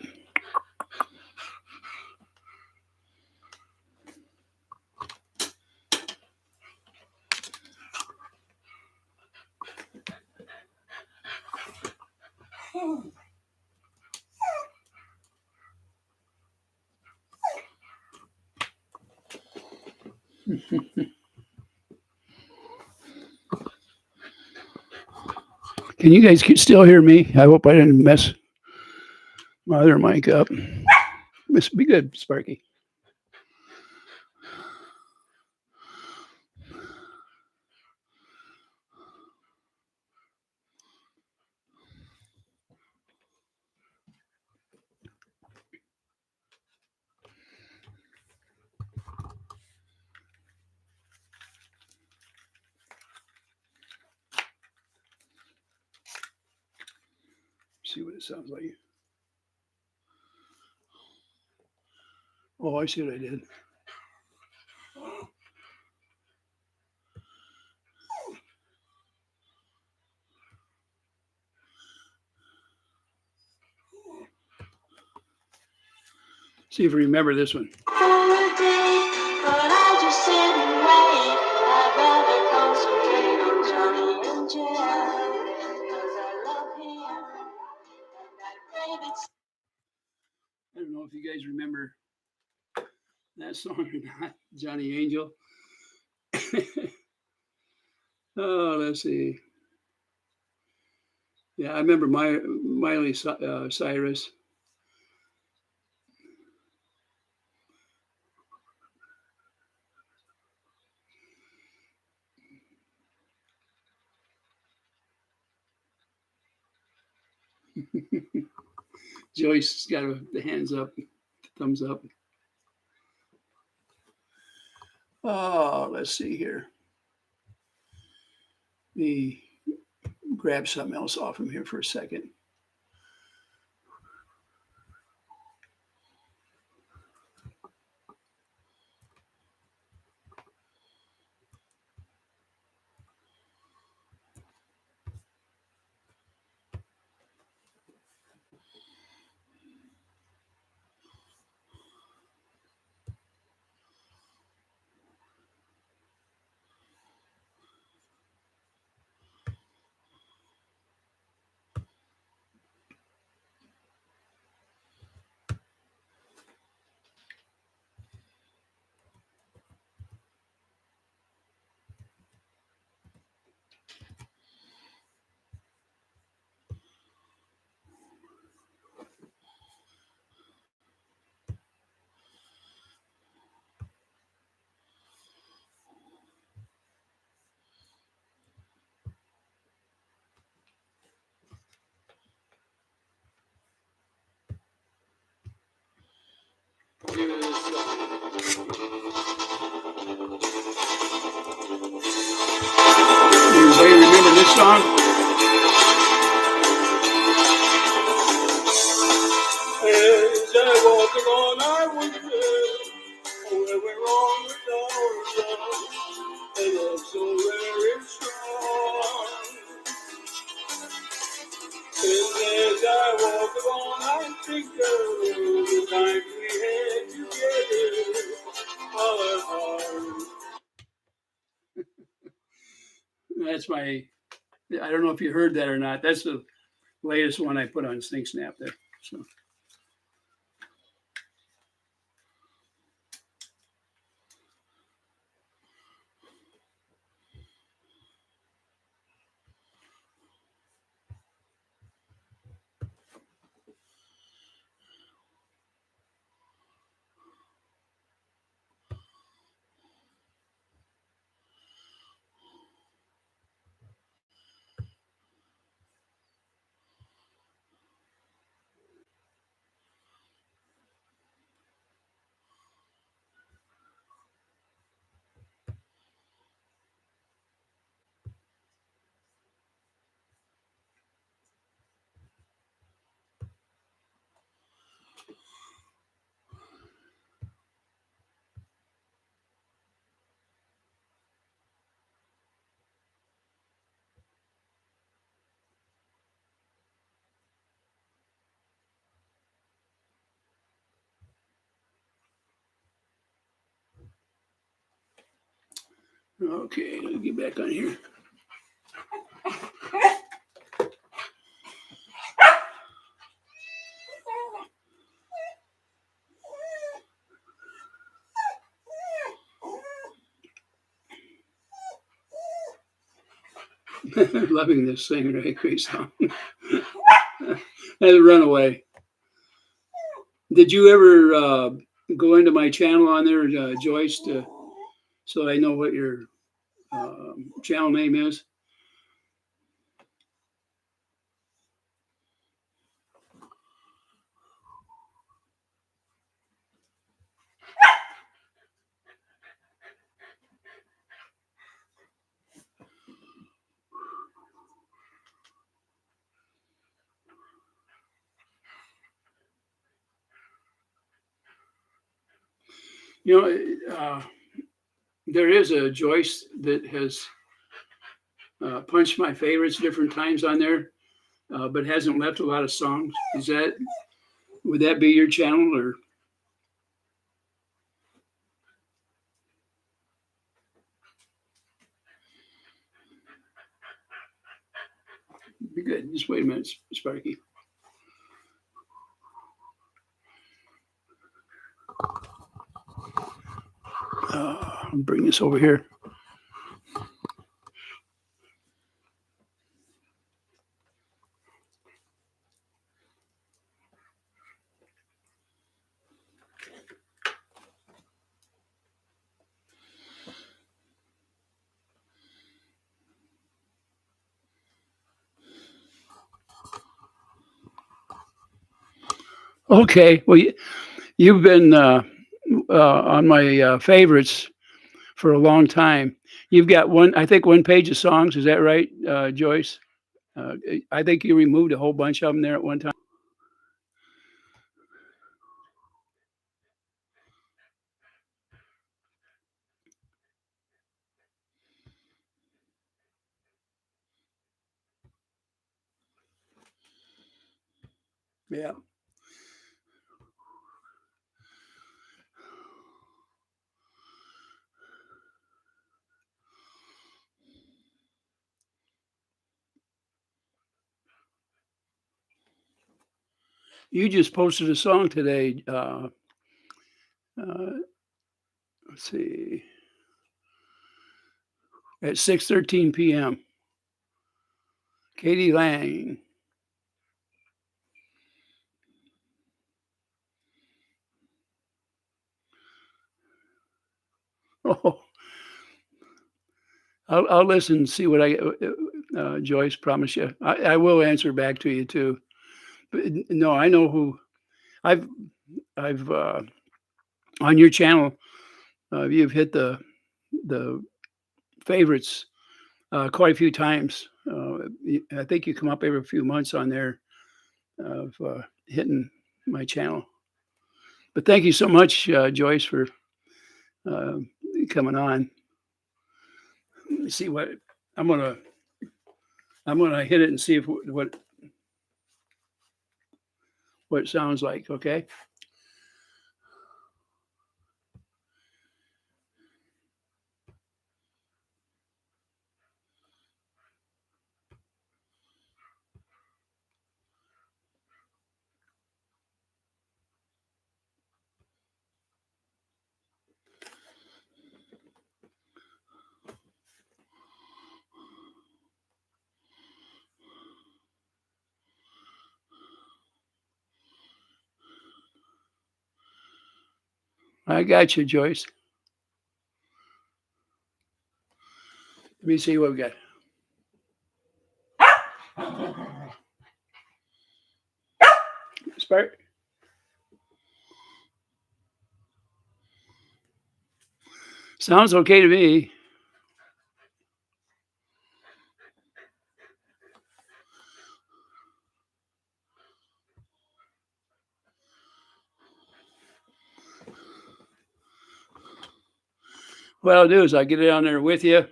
Can you guys still hear me? I hope I didn't mess my other mic up. This be good, Sparky. See what it sounds like. Oh, I see what I did. See if you remember this one. I don't know if you guys remember that song or not, Johnny Angel. Oh, let's see. Yeah, I remember Miley, Cyrus. Joyce got the hands up, thumbs up. Oh, let's see here. Let me grab something else off from here for a second. Anybody remember this song? As I walk along our way, where we're wrong with our love, and love so very strong. And as I walk along, I think of the time we had together, our hearts. That's my. I don't know if you heard that or not. That's the latest one I put on Sing Snap there. So. Okay, let me get back on here. Loving this thing, right? Great song. Had to run away. Did you ever go into my channel on there, Joyce, so I know what your channel name is? You know, there is a Joyce that has punched my favorites different times on there, but hasn't left a lot of songs. Would that be your channel or? Be good. Just wait a minute, Sparky. I'll bring this over here. Okay. Well, you've been on my favorites for a long time. You've got I think, one page of songs. Is that right, Joyce? I think you removed a whole bunch of them there at one time. Yeah. You just posted a song today. Uh, let's see, at 6:13 p.m. Katie Lang. Oh, I'll listen and see what Joyce, promise you. I will answer back to you too. But no, I know who I've I've on your channel. You've hit the favorites quite a few times. I think you come up every few months on there of hitting my channel. But thank you so much, Joyce, for uh, coming on. Let me see what I'm gonna I'm gonna hit it and see if what it sounds like. Okay. I got you, Joyce. Let me see what we got. Spark. Sounds okay to me. What I'll do is I'll get it on there with you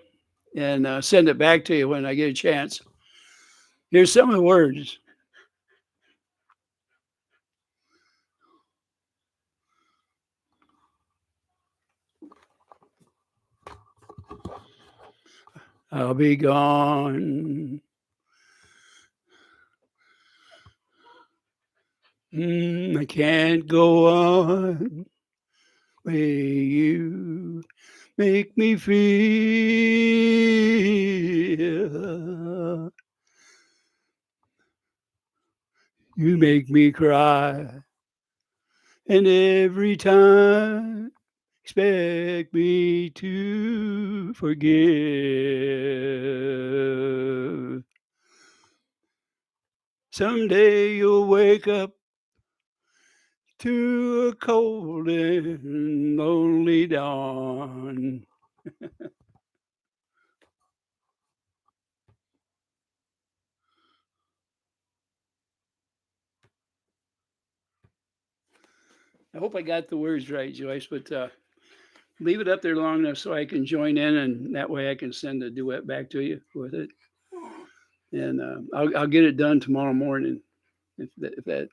and send it back to you when I get a chance. Here's some of the words. I'll be gone. I can't go on. Way you make me feel. You make me cry. And every time expect me to forgive. Someday you'll wake up to a cold and lonely dawn. I hope I got the words right, Joyce, but leave it up there long enough so I can join in, and that way I can send a duet back to you with it. And I'll get it done tomorrow morning if that.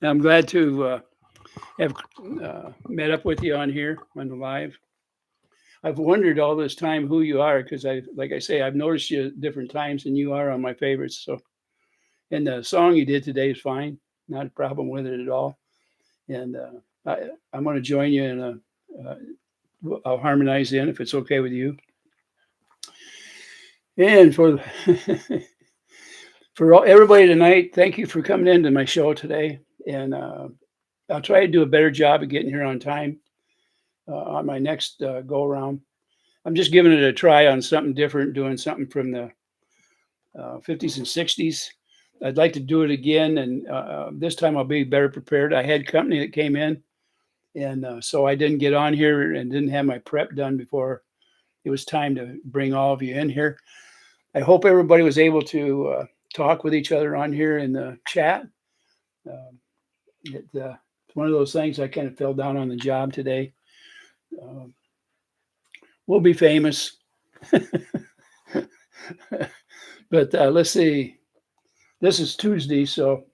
I'm glad to have met up with you on here on the live. I've wondered all this time who you are because like I say, I've noticed you at different times, and you are on my favorites. So, and the song you did today is fine, not a problem with it at all. And I'm going to join you in I'll harmonize in if it's okay with you. And for everybody tonight, thank you for coming into my show today. And I'll try to do a better job of getting here on time on my next go around. I'm just giving it a try on something different, doing something from the 50s and 60s. I'd like to do it again, and this time I'll be better prepared. I had company that came in, and so I didn't get on here and didn't have my prep done before it was time to bring all of you in here. I hope everybody was able to talk with each other on here in the chat. It's one of those things I kind of fell down on the job today. We'll be famous. But let's see. This is Tuesday, so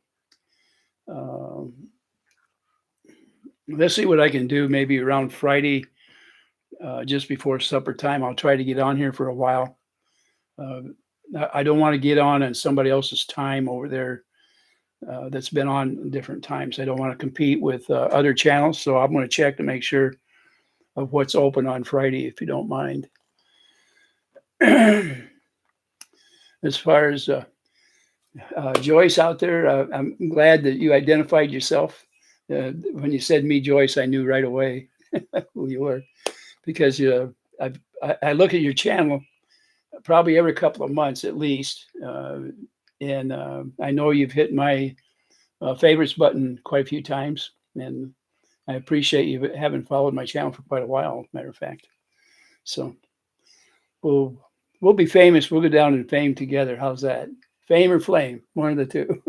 let's see what I can do. Maybe around Friday, just before supper time, I'll try to get on here for a while. I don't want to get on somebody else's time over there that's been on different times. I don't want to compete with other channels, so I'm going to check to make sure of what's open on Friday, if you don't mind. As far as Joyce out there, I'm glad that you identified yourself. When you said me, Joyce, I knew right away who you were, because I look at your channel probably every couple of months at least, and I know you've hit my favorites button quite a few times, and I appreciate you having followed my channel for quite a while, matter of fact. So we'll be famous. We'll go down in fame together. How's that? Fame or flame, one of the two.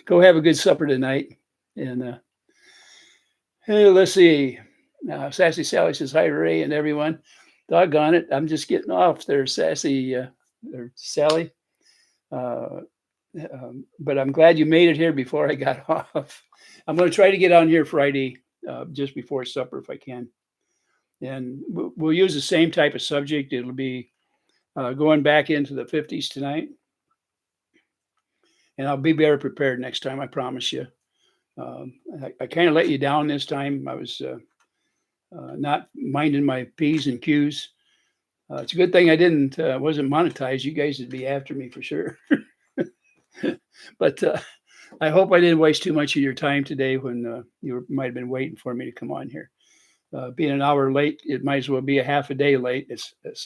Go have a good supper tonight. And hey, let's see. Sassy Sally says hi, Ray, and everyone. Doggone it, I'm just getting off there, Sassy or Sally. But I'm glad you made it here before I got off. I'm going to try to get on here Friday just before supper if I can. And we'll use the same type of subject. It'll be going back into the 50s tonight. And I'll be better prepared next time, I promise you. I kind of let you down this time. I was not minding my P's and Q's. It's a good thing I wasn't monetized. You guys would be after me for sure. But I hope I didn't waste too much of your time today when you might have been waiting for me to come on here. Being an hour late, it might as well be a half a day late.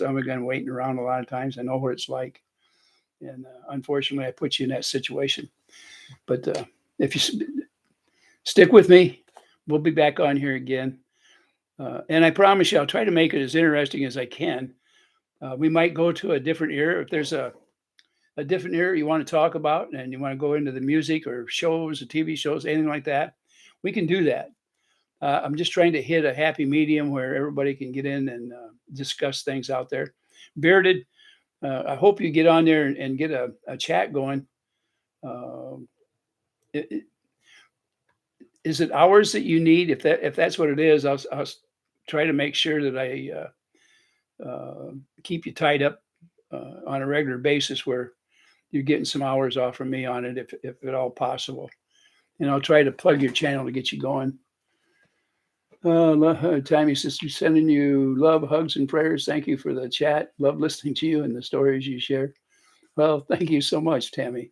I'm again waiting around a lot of times. I know what it's like. And unfortunately, I put you in that situation. But if you stick with me, we'll be back on here again. And I promise you, I'll try to make it as interesting as I can. We might go to a different era. If there's a different era you want to talk about and you want to go into the music or shows or TV shows, anything like that, we can do that. I'm just trying to hit a happy medium where everybody can get in and discuss things out there. Bearded, I hope you get on there and get a chat going. Is it hours that you need? If that's what it is, I'll try to make sure that I keep you tied up on a regular basis where you're getting some hours off from me on it, if at all possible. And I'll try to plug your channel to get you going. Tammy says, sending you love, hugs, and prayers. Thank you for the chat. Love listening to you and the stories you share. Well, thank you so much, Tammy.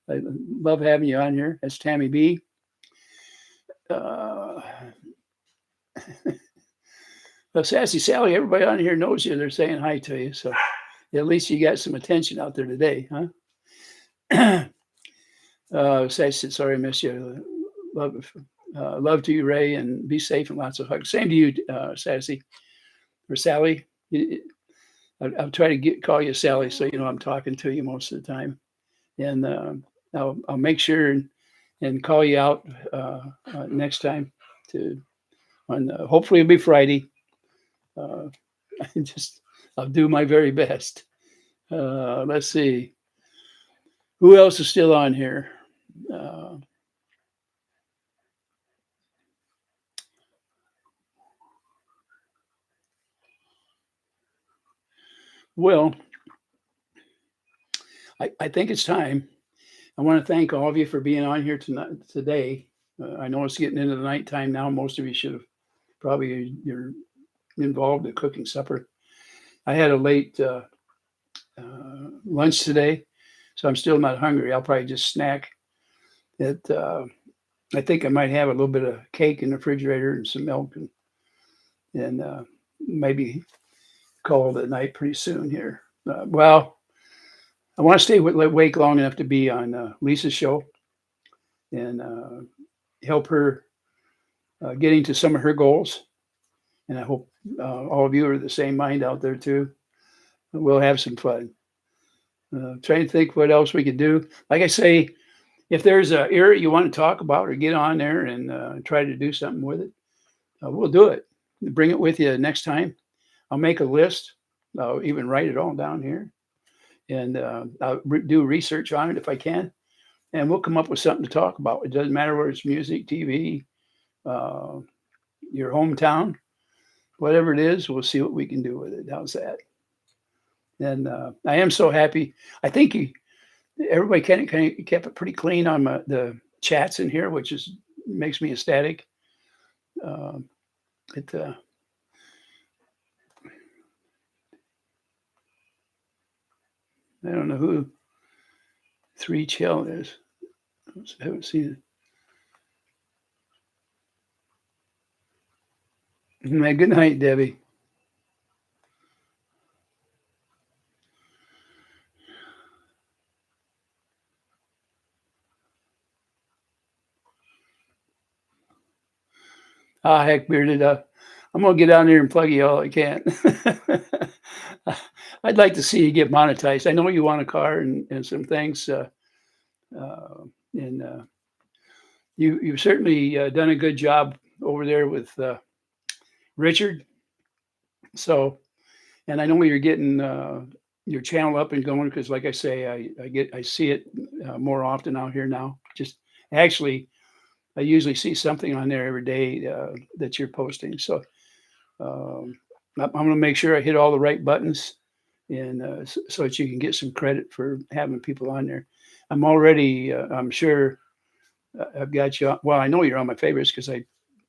I love having you on here. That's Tammy B. Sassy Sally, everybody on here knows you. They're saying hi to you. So at least you got some attention out there today, huh? Sassy, sorry I missed you. Love to you, Ray, and be safe and lots of hugs. Same to you, Sassy or Sally. I'll try to call you Sally, so you know I'm talking to you most of the time, and I'll make sure and call you out next time. Hopefully it'll be Friday. I'll do my very best. Let's see, who else is still on here. Well, I think it's time. I want to thank all of you for being on here today. I know it's getting into the nighttime now. Most of you should have you're involved in cooking supper. I had a late lunch today, so I'm still not hungry. I'll probably just snack. I think I might have a little bit of cake in the refrigerator and some milk, and maybe call it a night pretty soon here. Well, I want to stay awake long enough to be on Lisa's show and help her getting to some of her goals. And I hope all of you are the same mind out there too. We'll have some fun. Trying to think what else we could do. Like I say, if there's an area you want to talk about or get on there and try to do something with it, we'll do it. Bring it with you next time. I'll make a list. I'll even write it all down here, and I'll do research on it if I can, and we'll come up with something to talk about. It doesn't matter whether it's music, TV, uh, your hometown, whatever it is. We'll see what we can do with it. How's that? And I am so happy. I think everybody kind of kept it pretty clean on the chats in here, which is makes me ecstatic. Uh, it I don't know who 3Chill is. I haven't seen it. Good night, Debbie. Ah, heck, Bearded. I'm gonna get down there and plug you all I can. I'd like to see you get monetized. I know you want a car and some things, uh, and you've certainly done a good job over there with Richard. So, and I know you're getting your channel up and going because, like I say, I see it more often out here now. Just actually, I usually see something on there every day that you're posting. So I'm going to make sure I hit all the right buttons and so that you can get some credit for having people on there. I'm already, I'm sure I've got you. Well, I know you're on my favorites because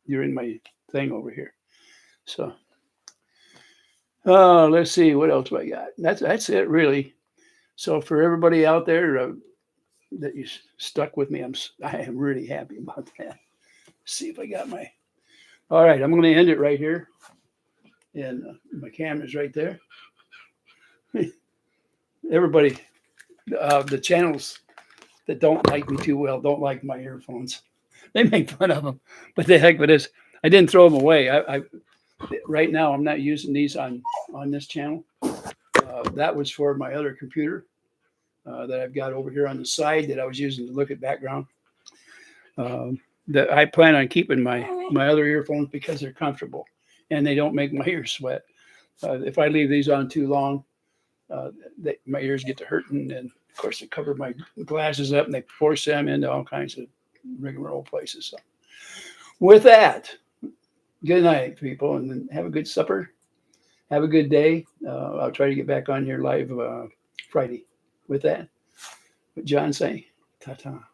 you're in my thing over here. So let's see what else do I got. That's it really. So for everybody out there that you stuck with me, I am really happy about that. Let's see if I got my. All right, I'm going to end it right here, and my camera's right there. Everybody, the channels that don't like me too well don't like my earphones. They make fun of them, but the heck with this, I didn't throw them away. I right now I'm not using these on this channel. That was for my other computer that I've got over here on the side that I was using to look at background. That I plan on keeping my other earphones because they're comfortable and they don't make my ears sweat. If I leave these on too long, my ears get to hurting, and of course they cover my glasses up and they force them into all kinds of rigmarole places. So with that, good night, people, and then have a good supper. Have a good day. I'll try to get back on here live Friday. With that, what John say? Ta-ta.